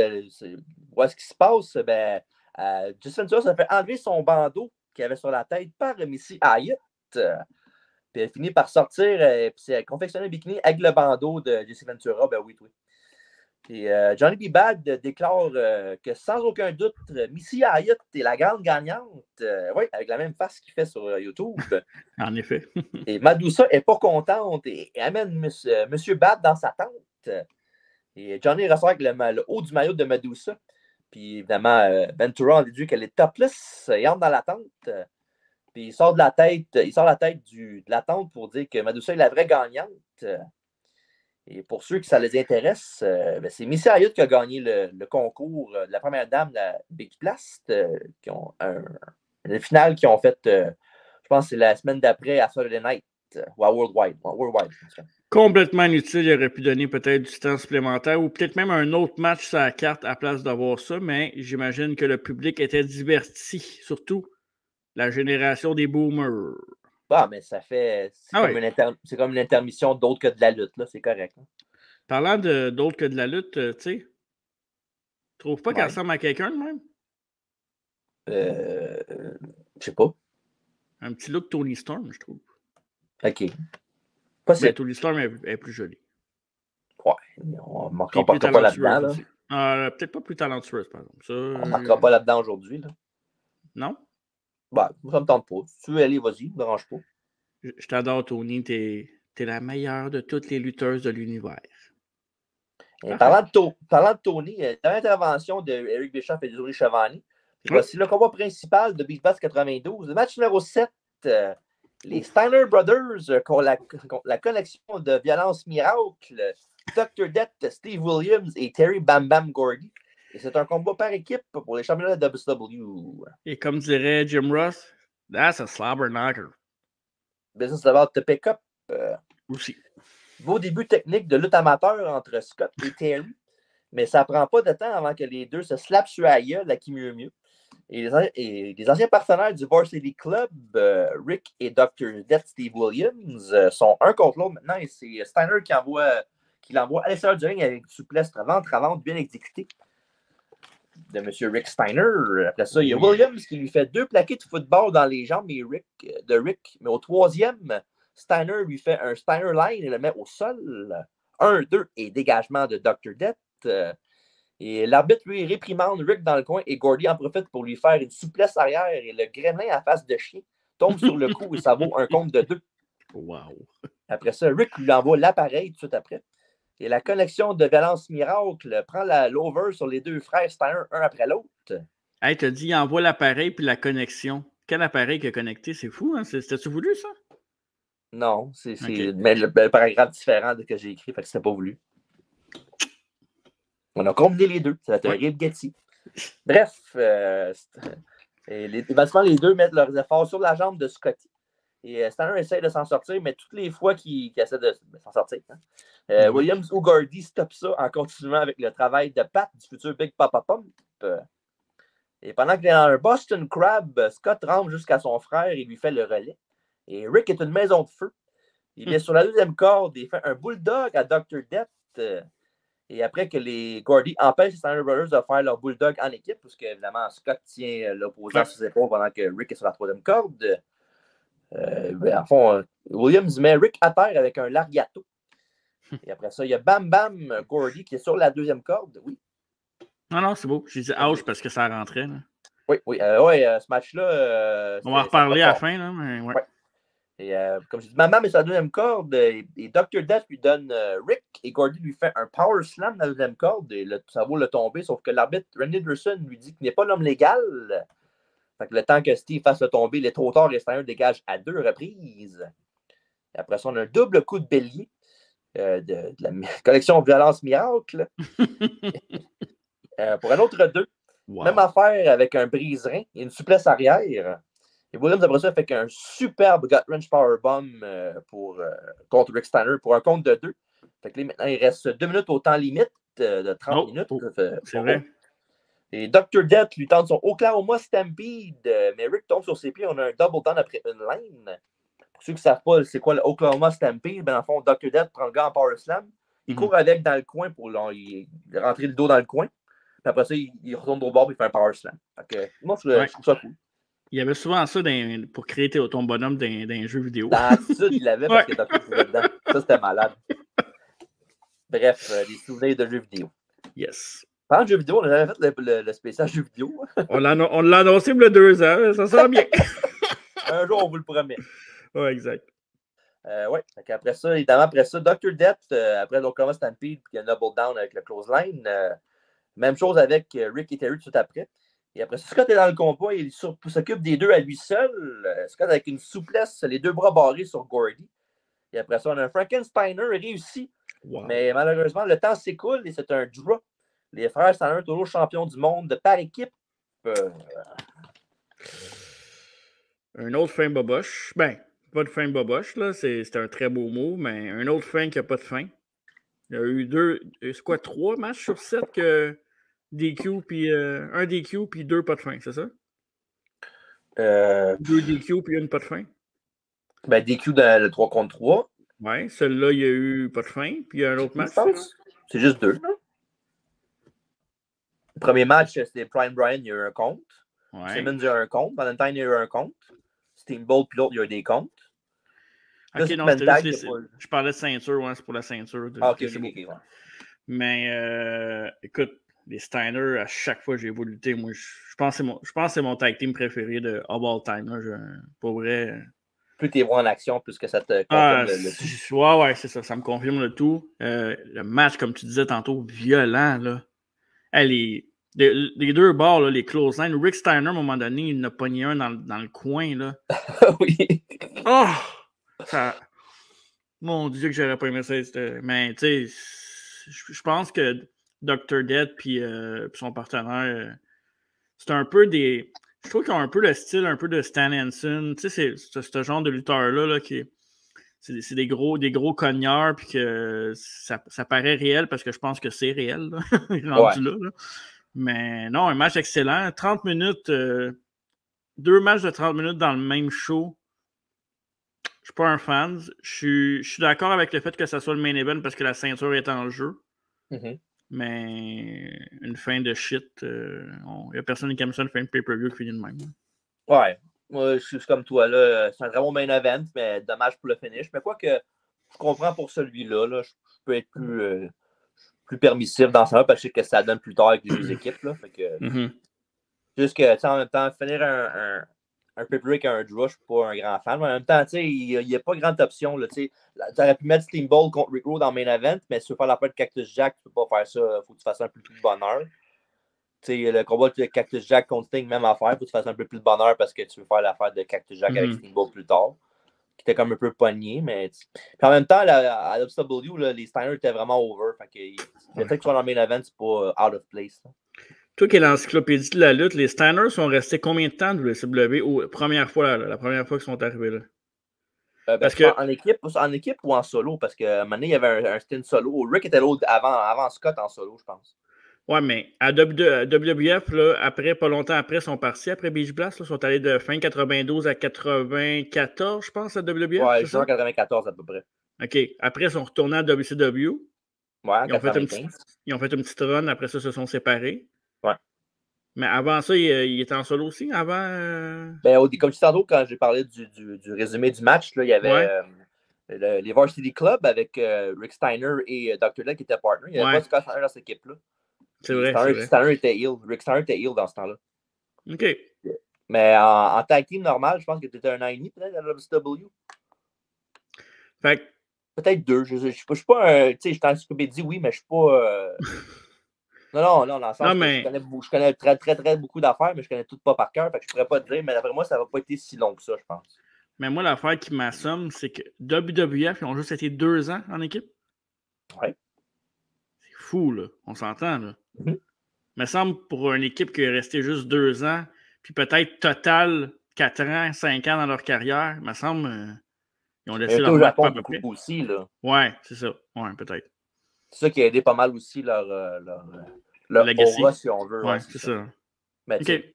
voit ce qui se passe, Justin Ventura se fait enlever son bandeau qu'il avait sur la tête par Missy Hyatt. Puis elle finit par sortir, puis elle confectionne un bikini avec le bandeau de Jesse Ventura. Ben oui. Puis Johnny B. Bad déclare que sans aucun doute, Missy Hyatt est la grande gagnante. Oui, avec la même face qu'il fait sur YouTube. En effet. Et Madusa n'est pas contente et amène Monsieur Bad dans sa tente. Et Johnny ressort avec le haut du maillot de Madusa. Puis évidemment, Ventura en déduit qu'elle est topless. Il entre dans la tente. Puis il sort la tête de la tente pour dire que Madusa est la vraie gagnante. Et pour ceux que ça les intéresse, c'est Missy Hyatt qui a gagné le concours de la première dame de la Big Blast, qui ont une finale qu'ils ont fait, je pense que c'est la semaine d'après à Saturday Night, ou à Worldwide. Complètement inutile, il aurait pu donner peut-être du temps supplémentaire ou peut-être même un autre match sur la carte à place d'avoir ça, mais j'imagine que le public était diverti, surtout la génération des boomers. Ah, mais ça fait. C'est comme une intermission d'autre que de la lutte, là, c'est correct. Hein? Parlant d'autre que de la lutte, tu sais, tu trouves pas qu'elle ressemble à quelqu'un de même? Je sais pas. Un petit look Tony Storm, je trouve. OK. Mais Tony Storm est plus jolie. Ouais, on ne marquera pas là-dedans. Là. Peut-être pas plus talentueuse, par exemple. Ça, on ne marquera pas là-dedans aujourd'hui. Là. Non? Ça ne me tente pas. Si tu veux aller, vas-y, ne me dérange pas. Je t'adore, Tony. T'es la meilleure de toutes les lutteuses de l'univers. Parlant de Tony, dernière intervention de Eric Bischoff et de Zuri Chavani. Voici le combat principal de Beatbox 92. Le match numéro 7. Les Steiner Brothers contre la connexion de violence miracle. Dr. Death, Steve Williams et Terry Bam Bam Gordy. Et c'est un combat par équipe pour les championnats de WCW. Et comme dirait Jim Ross, that's a slobber knocker. Business about to pick up. Aussi. Beau début technique de lutte amateur entre Scott et Terry. Mais ça prend pas de temps avant que les deux se slapent sur la gueule à qui mieux mieux. Et les anciens partenaires du Varsity Club, Rick et Dr. Death Steve Williams, sont un contre l'autre maintenant. Et c'est Steiner qui l'envoie à l'extérieur du ring avec une souplesse ventre-à-ventre bien exécutée de M. Rick Steiner. Après ça, il y a Williams qui lui fait 2 plaqués de football dans les jambes de Rick. Mais au 3e, Steiner lui fait un Steiner Line et le met au sol. 1, 2 et dégagement de Dr. Death. Et l'arbitre, lui, réprimande Rick dans le coin et Gordy en profite pour lui faire une souplesse arrière et le gremlin à face de chien tombe sur le cou et ça vaut un compte de 2. Wow. Après ça, Rick lui envoie l'appareil tout de suite après. Et la connexion de violence miracle prend l'over sur les deux frères Steiner, un après l'autre. Hey, t'as dit, il envoie l'appareil puis la connexion. Quel appareil qui a connecté? C'est fou, hein? C'était-tu voulu, ça? Non, c'est Okay. mais le paragraphe différent de ce que j'ai écrit, fait que c'était pas voulu. On a combiné les deux. C'est la théorie de Getty. Bref, éventuellement, les deux mettent leurs efforts sur la jambe de Scotty. Et Steiner essaie de s'en sortir, mais toutes les fois qu'il essaie de s'en sortir, Williams ou Gordy stoppe ça en continuant avec le travail de Pat du futur Big Papa Pump. Et pendant qu'il est dans un Boston Crab, Scott rentre jusqu'à son frère et lui fait le relais. Et Rick est une maison de feu. Il est sur la 2e corde et fait un bulldog à Dr. Death. Et après que les Gordy empêchent les Steiner Brothers de faire leur bulldog en équipe, parce que évidemment Scott tient l'opposant sur ses épaules pendant que Rick est sur la 3e corde. En fond, Williams met Rick à terre avec un largato. Et après ça, il y a Bam Bam Gordy qui est sur la 2e corde. Oui. Non, c'est beau. J'ai dit ouch parce que ça rentrait. Là. Oui. Ce match-là. On va en reparler à la fin, là, mais ouais. Et comme je dis, Bam Bam est sur la 2e corde et Dr. Death lui donne Rick et Gordy lui fait un power slam dans la 2e corde et ça vaut le tomber, sauf que l'arbitre Randy Anderson lui dit qu'il n'est pas l'homme légal. Fait que le temps que Steve fasse le tomber, il est trop tard et Steiner dégage à 2 reprises. Et après ça, on a un double coup de bélier de la collection Violence Miracle. Pour un autre 2. Wow. Même affaire avec un brise-rein et une souplesse arrière. Et Williams, après ça, fait qu'un superbe gut wrench powerbomb contre Rick Steiner pour un compte de 2. Fait que là, maintenant, il reste 2 minutes au temps limite de 30 minutes. C'est vrai. Et Dr. Death lui tente son Oklahoma Stampede, mais Rick tombe sur ses pieds. On a un double down après une line. Pour ceux qui ne savent pas c'est quoi le Oklahoma Stampede, ben, dans le fond, Dr. Death prend le gars en power slam. Il court avec dans le coin pour rentrer le dos dans le coin. Puis après ça, il retourne au bord et il fait un power slam. Fait que, moi, je trouve ça cool. Il y avait souvent ça pour créer ton bonhomme dans un jeu vidéo. Dans l'attitude, il l'avait parce que Dr. Death était dedans. Ça, c'était malade. Bref, des souvenirs de jeux vidéo. Yes. Pendant le jeu vidéo, on a jamais fait le spécial jeu vidéo. On l'a annoncé il y a 2 ans. Ça sent bien. Un jour, on vous le promet. Oui, exact. Après ça, évidemment, Dr. Death, après l'Oklahoma Stampede, puis il y a Double Down avec le Close Line. Même chose avec Rick et Terry tout après. Et après ça, Scott est dans le combat, il s'occupe des deux à lui seul. Scott avec une souplesse, les 2 bras barrés sur Gordy. Et après ça, on a un Frankensteiner réussi. Wow. Mais malheureusement, le temps s'écoule et c'est un draw. Les frères Steiner, toujours champions du monde par équipe. Un autre fin boboche. Ben, pas de fin boboche, là. C'est un très beau mot, mais un autre fin qui n'a pas de fin. Il y a eu 3 matchs sur 7 que DQ, puis un DQ, puis 2 pas de fin, c'est ça? 2 DQ, puis 1 pas de fin. Ben, DQ dans le 3 contre 3. Ouais, celui-là, il y a eu pas de fin, puis il y a un autre match. C'est juste 2, non? Le premier match, c'était Prime Brian, il y a eu un compte. Ouais. Simmons, il y a eu un compte. Valentine, il y a eu un compte. Steamboat, puis l'autre, il y a eu des comptes. Ok, non, c'était juste je parlais de ceinture, ouais, c'est pour la ceinture. Ok. Mais, écoute, les Steiner, à chaque fois que j'ai voulu lutter, moi, je pense que c'est mon tag team préféré de all time. Là, pour vrai. Plus tu es vois en action, plus que ça te confirme le tout. Ouais, c'est ça. Ça me confirme le tout. Le match, comme tu disais tantôt, violent, là. Les deux bords, là, les close lines. Rick Steiner, à un moment donné, il en a pogné un dans le coin. Là. Oui. Oh! Ça... Mon Dieu, que j'aurais pas aimé ça. Mais, tu sais, je pense que Dr. Dead puis son partenaire, c'est un peu des... Je trouve qu'ils ont un peu le style un peu de Stan Hansen. Tu sais, c'est ce genre de lutteur-là là, qui... C'est des gros cogneurs, puis que ça paraît réel parce que je pense que c'est réel, là, rendu là. Mais non, un match excellent. 30 minutes, 2 matchs de 30 minutes dans le même show. Je suis pas un fan. Je suis d'accord avec le fait que ça soit le main event parce que la ceinture est en jeu. Mm-hmm. Mais une fin de shit, il n'y a personne qui aime ça, une fin de pay-per-view qui finit de même. Ouais. Moi, je suis comme toi. Là. C'est un très bon main event, mais dommage pour le finish. Mais quoi que je comprends pour celui-là, là, je peux être plus permissif dans ça parce que je sais que ça donne plus tard avec les deux équipes. Là, fait que, juste que, en même temps, finir un pay-per-view avec un draw, je suis pas un grand fan. Mais en même temps, il n'y a pas grande option. Tu aurais pu mettre Steamboat contre Rick Rude dans le main event, mais si tu veux faire la part de Cactus Jack, tu peux pas faire ça. Il faut que tu fasses un peu plus de bonheur. Le combat de Cactus Jack contre Sting, même affaire. Il faut que tu fasses un peu plus de bonheur parce que tu veux faire l'affaire de Cactus Jack avec Steamboat plus tard. Qui était comme un peu pogné. Mais... Puis en même temps, à WCW, les Steiner étaient vraiment over. Fait que le fait que tu sois dans le main event, c'est pas out of place. Là. Toi qui es l'encyclopédie de la lutte, les Steiners sont restés combien de temps de WCW première fois, la première fois qu'ils sont arrivés là? Parce que... en équipe ou en solo? Parce que un moment donné, il y avait un stint solo. Rick était là avant Scott en solo, je pense. Ouais, mais à WWF, là, après, pas longtemps après, ils sont partis après Beach Blast. Ils sont allés de fin 92 à 94, je pense, à WWF. Ouais, juin 94 à peu près. OK. Après, ils sont retournés à WCW. Ouais, en 95. Ils ont fait une petite run. Après ça, ils se sont séparés. Ouais. Mais avant ça, il était en solo aussi? Avant. Ben, comme tu tantôt, quand j'ai parlé du résumé du match, là, il y avait les Varsity Club avec Rick Steiner et Dr. Leg qui étaient partners. Il n'y avait pas Scott Steiner dans cette équipe-là. C'est vrai. Steiner était heel. Rick Steiner était heel dans ce temps-là. OK. Mais en tag team normal, je pense que tu étais un an et demi peut-être à la WCW. Fait que... Peut-être 2. Je suis pas un. Tu sais, je suis en encyclopédie, oui, mais je suis pas. Non, dans le sens que je connais très, très, très beaucoup d'affaires, mais je connais toutes pas par cœur. Fait que je pourrais pas te dire, mais d'après moi, ça va pas été si long que ça, je pense. Mais moi, l'affaire qui m'assomme, c'est que WWF, ils ont juste été 2 ans en équipe. Ouais. C'est fou, là. On s'entend, là. Mm-hmm. Me semble pour une équipe qui est restée juste 2 ans, puis peut-être total 4 ans, 5 ans dans leur carrière, me semble, ils ont laissé leur marque pas à peu près. Aussi, là. Ouais, c'est ça. Ouais, peut-être. C'est ça qui a aidé pas mal aussi leur aura, si on veut. Ouais, c'est ça. Mais, okay.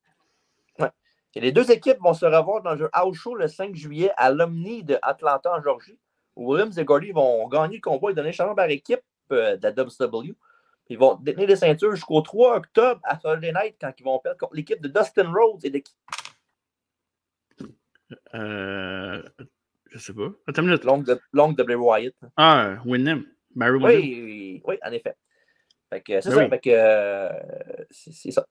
Ouais. Et les deux équipes vont se revoir dans un house show le 5 juillet à l'Omni de Atlanta, en Georgie, où Williams et Gordy vont gagner le combat et donner changement par équipe de la WCW. Ils vont détenir les ceintures jusqu'au 3 octobre à Thursday Night quand ils vont perdre contre l'équipe de Dustin Rhodes et de qui? Je sais pas. Attends une minute. Long de Bray Wyatt. Ah, Windham. Barry Windham. Oui, en effet. Fait que c'est ça. Oui. Fait que c'est ça.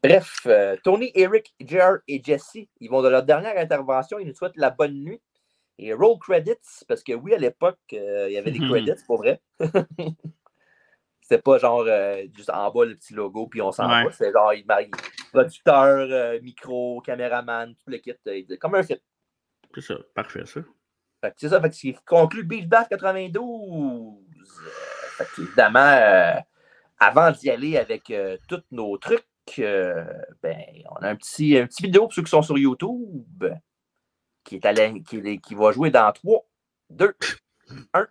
Bref, Tony, Eric, JR et Jesse, ils vont de leur dernière intervention. Ils nous souhaitent la bonne nuit. Et roll credits, parce que oui, à l'époque, il y avait des credits, pour vrai. C'était pas genre juste en bas le petit logo, puis on s'en va. C'était genre, il marie producteur, micro, caméraman, tout le kit. Comme un film. C'est ça, parfait, ça. Fait que c'est ça, fait que ce qui conclut Beach Blast 92. Fait que, évidemment, avant d'y aller avec tous nos trucs, ben, on a un petit vidéo pour ceux qui sont sur YouTube qui va jouer dans 3, 2, 1.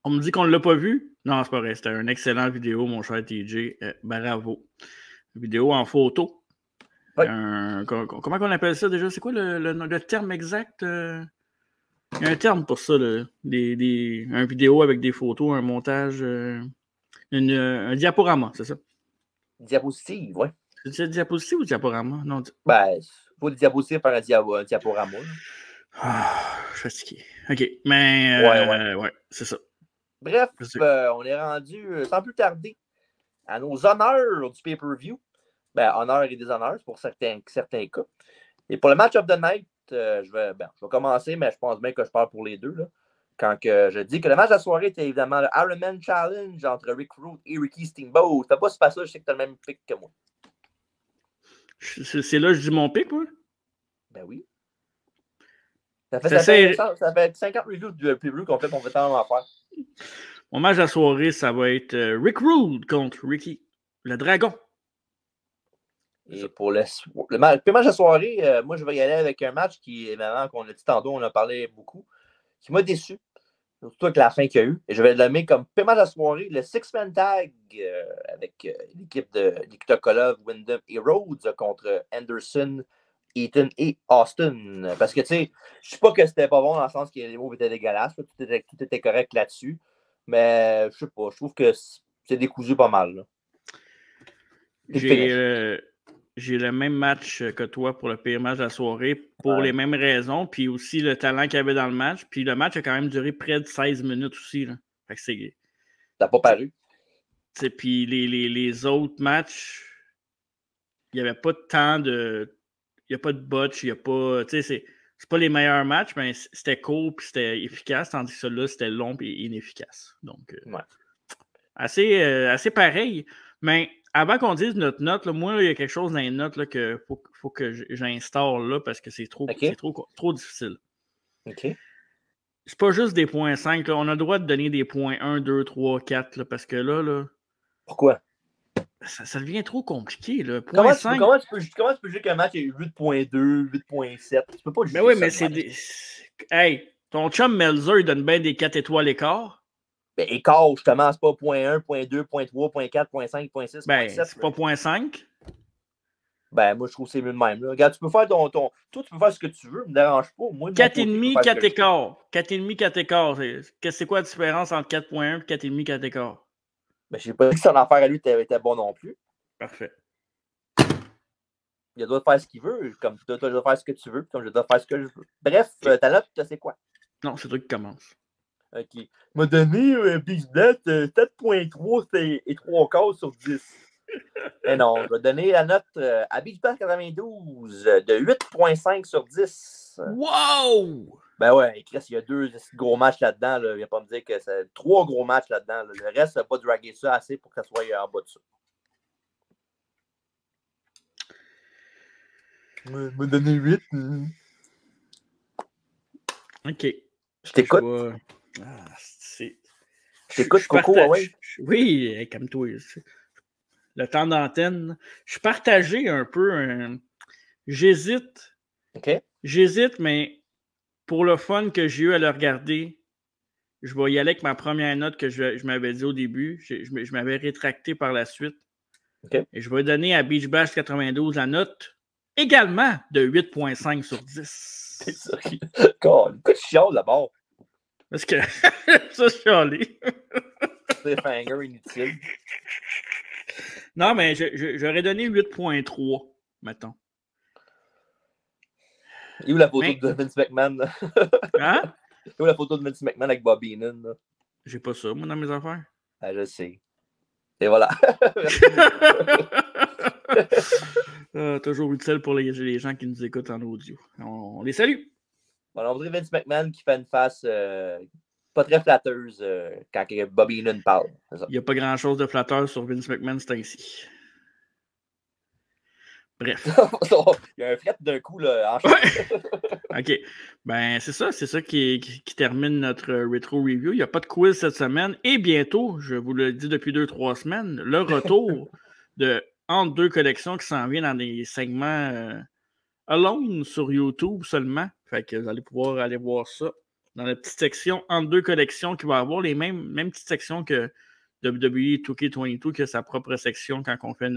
On me dit qu'on ne l'a pas vu. Non, c'est pas vrai. C'était une excellente vidéo, mon cher TJ. Bravo. Vidéo en photo. Oui. Comment on appelle ça déjà? C'est quoi le terme exact? Il y a un terme pour ça. Un vidéo avec des photos, un montage, un diaporama, c'est ça? Diapositive, oui. C'est diapositive ou diaporama? Non. Ben, il faut des diapositives faire un diaporama. Je suis fatigué. OK, mais ouais, c'est ça. Bref, on est rendu, sans plus tarder, à nos honneurs du pay-per-view. Ben, honneurs et déshonneurs pour certains cas. Et pour le match of the night, je vais commencer, mais je pense bien que je parle pour les deux. Là. Quand je dis que le match de la soirée était évidemment le Ironman Challenge entre Rick Rude et Ricky Steamboat. Fais pas si pas ça, je sais que tu as le même pic que moi. C'est là que je dis mon pic, moi? Ben oui. Ça fait 50 reviews de pay-per-view qu'on fait tant en faire. Mon match de la soirée, ça va être Rick Rude contre Ricky, le dragon. Et pour le match de la soirée, moi, je vais y aller avec un match qui, évidemment, qu'on a dit tantôt, on a parlé beaucoup, qui m'a déçu, surtout avec la fin qu'il y a eu. Et je vais le nommer comme match de la soirée, le Six-Man Tag avec l'équipe de Nikita Koloff, Wyndham et Rhodes contre Anderson, Eaton et Austin. Parce que, tu sais, je ne sais pas que c'était pas bon dans le sens que les mots étaient dégueulasses, tout était correct là-dessus. Mais, je sais pas, je trouve que c'est décousu pas mal. Là. J'ai le même match que toi pour le pire match de la soirée pour les mêmes raisons, puis aussi le talent qu'il y avait dans le match. Puis le match a quand même duré près de 16 minutes aussi. Là. Fait que c'est... Ça n'a pas paru. Puis les autres matchs, il n'y avait pas de temps de... Il n'y a pas de botch, il n'y a pas... Tu sais, c'est pas les meilleurs matchs, mais c'était court puis c'était efficace, tandis que celui-là, c'était long et inefficace. Donc, assez pareil. Mais avant qu'on dise notre note, là, moi, il y a quelque chose dans les notes qu'il faut que j'installe là parce que c'est trop difficile. OK. C'est pas juste des points 5. Là. On a le droit de donner des points 1, 2, 3, 4 là, parce que là... Pourquoi? Ça devient trop compliqué. Là. Comment tu peux juger qu'un match est 8.2, 8.7? Tu peux pas juger ça. Oui, mais c'est des... Hey, ton chum Melzer, il donne bien des 4 étoiles écart. Ben, écart, justement, c'est pas point 1, point 2, point 3, point 4, point 5, point 6, ben, point 7. C'est pas point 5. Ben, moi, je trouve que c'est mieux de même. Là. Regarde, tu peux faire Toi, tu peux faire ce que tu veux, me dérange pas. Moi, 4,5, 4 écarts. 4,5, 4 écarts. C'est quoi la différence entre 4.1 et 4,5, 4 écarts? Ben, je sais pas si son affaire à lui était bon non plus. Parfait. Il a le droit de faire ce qu'il veut, comme tu dois faire ce que tu veux, comme je dois faire ce que je veux. Bref, ta note, c'est quoi? Non, c'est toi qui commence. OK. Il m'a donné Big Bet 7.3 et 3 quarts sur 10. Mais non, je vais donner la note à Big Bet 92 de 8.5 sur 10. Wow! Ben ouais, Chris, il y a 2 gros matchs là-dedans. Là. Il va pas me dire que c'est 3 gros matchs là-dedans. Là. Le reste, ça va pas draguer ça assez pour que ça soit en bas de ça. Il m'a donné 8. OK. Je t'écoute. Je t'écoute, Coco, ouais. Oui, comme toi. Le temps d'antenne. Je suis partagé un peu. J'hésite. OK. J'hésite, mais pour le fun que j'ai eu à le regarder, je vais y aller avec ma première note que je m'avais dit au début. Je m'avais rétracté par la suite. Okay. Et je vais donner à Beach Bash 92 la note également de 8.5 sur 10. C'est ça. God, pourquoi tu chiales d'abord? Parce que ça, chialé. C'est finger inutile. Non, mais j'aurais donné 8.3, mettons. Et où la photo de Vince McMahon? Hein? Et où la photo de Vince McMahon avec Bobby Heenan? J'ai pas ça, moi, dans mes affaires. Ah, je sais. Et voilà. Toujours utile pour les gens qui nous écoutent en audio. On les salue. Bon, on dirait Vince McMahon qui fait une face pas très flatteuse quand Bobby Heenan parle. Il n'y a pas grand-chose de flatteur sur Vince McMahon, c'est ainsi. Bref. Il y a un fret d'un coup là, en OK. Ben, c'est ça qui termine notre Retro Review. Il n'y a pas de quiz cette semaine. Et bientôt, je vous le dis depuis 2-3 semaines, le retour de entre deux collections qui s'en viennent dans des segments alone sur YouTube seulement. Fait que vous allez pouvoir aller voir ça dans la petite section entre deux collections qui va avoir les mêmes petites sections que WWE 2K22, qui a sa propre section quand on fait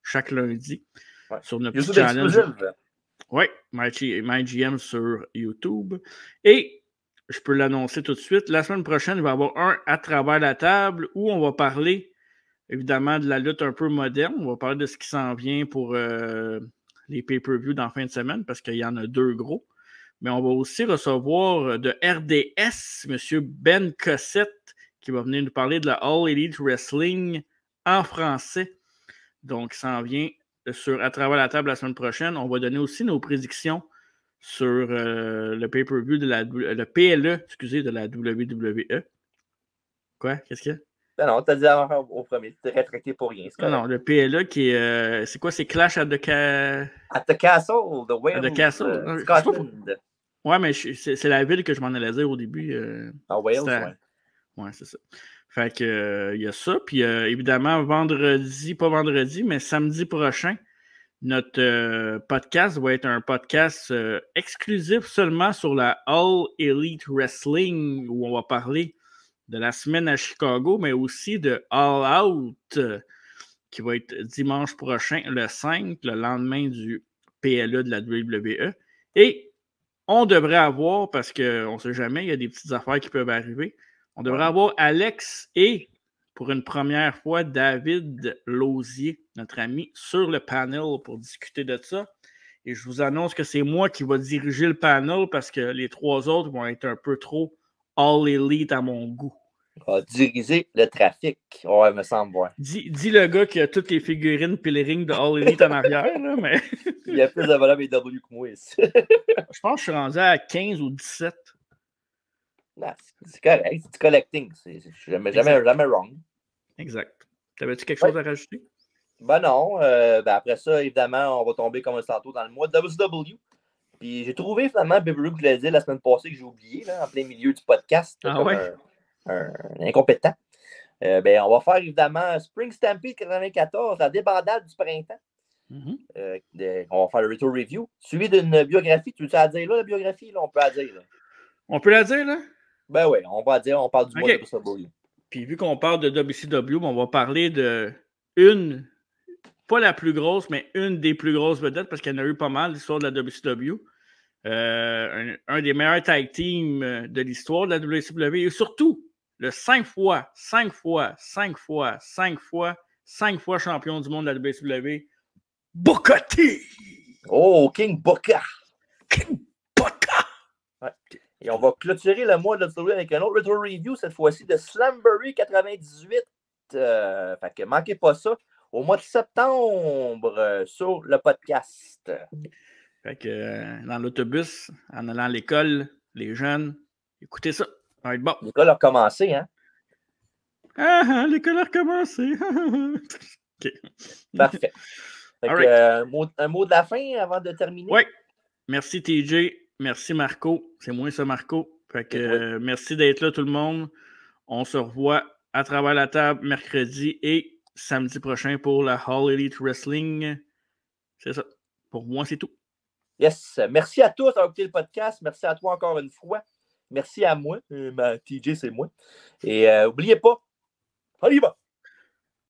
chaque lundi. Ouais. Sur notre YouTube petit challenge. Oui, MyGM sur YouTube. Et je peux l'annoncer tout de suite. La semaine prochaine, il va y avoir un à travers la table où on va parler évidemment de la lutte un peu moderne. On va parler de ce qui s'en vient pour les pay-per-views dans la fin de semaine parce qu'il y en a 2 gros. Mais on va aussi recevoir de RDS, M. Ben Cossette, qui va venir nous parler de la All Elite Wrestling en français. Donc, il s'en vient à travers la table la semaine prochaine. On va donner aussi nos prédictions sur le pay-per-view le PLE, de la WWE. Quoi? Qu'est-ce qu'il y a? Non, t'as dit avant au premier. Tu t'es rétracté pour rien. Non, le PLE qui est... c'est quoi? C'est Clash at the Castle, Wales, Scotland. Ouais, mais c'est la ville que je m'en allais dire au début. Wales, ouais. Ouais, c'est ça. Fait que il y a ça. Puis évidemment, pas vendredi, mais samedi prochain, notre podcast va être un podcast exclusif seulement sur la All Elite Wrestling, où on va parler de la semaine à Chicago, mais aussi de All Out, qui va être dimanche prochain, le 5, le lendemain du PLE de la WWE. Et on devrait avoir, parce qu'on ne sait jamais, il y a des petites affaires qui peuvent arriver, on devrait avoir Alex et, pour une première fois, David Lausier, notre ami, sur le panel pour discuter de ça. Et je vous annonce que c'est moi qui va diriger le panel parce que les 3 autres vont être un peu trop all elite à mon goût. Diriger le trafic. Ouais, me semble, ouais. Dis le gars qui a toutes les figurines pilering de All Elite en arrière, là, mais... Il y a plus de voleurs AEW que moi ici. Je pense que je suis rendu à 15 ou 17. Non, c'est correct, c'est du collecting. C'est jamais wrong. Exact. T'avais-tu quelque chose à rajouter? Ben non. Après ça, évidemment, on va tomber comme un tantôt dans le mois de WCW. Puis j'ai trouvé finalement, Beverly, que je l'ai dit la semaine passée, que j'ai oublié, là, en plein milieu du podcast, comme un incompétent. On va faire évidemment Spring Stampede 94, la débandade du printemps. On va faire le Retro Review, suivi d'une biographie. Tu veux la dire là, la biographie? Là, on peut la dire. Là. On peut la dire, là? Ben oui, on va dire, on parle du mois de WCW. Puis vu qu'on parle de WCW, on va parler de pas la plus grosse, mais une des plus grosses vedettes, parce qu'il y en a eu pas mal l'histoire de la WCW. Un des meilleurs tag teams de l'histoire de la WCW. Et surtout, le 5 fois champion du monde de la WCW, Booker T! Oh, King Booker! King Booker! Ouais. Et on va clôturer le mois de WCW avec un autre Retro Review, cette fois-ci de Slamboree 98. Fait que manquez pas ça au mois de septembre sur le podcast. Fait que dans l'autobus, en allant à l'école, les jeunes, écoutez ça. Ça va être bon. L'école a recommencé, hein? L'école a recommencé. Okay. Parfait. Fait que, un mot de la fin avant de terminer? Oui. Merci TJ. Merci Marco. C'est moi ça, Marco. Fait que merci d'être là, tout le monde. On se revoit à travers la table mercredi et samedi prochain pour la All Elite Wrestling. C'est ça. Pour moi, c'est tout. Yes. Merci à tous d'avoir écouté le podcast. Merci à toi encore une fois. Merci à moi. TJ, c'est moi. Et n'oubliez pas, on y va.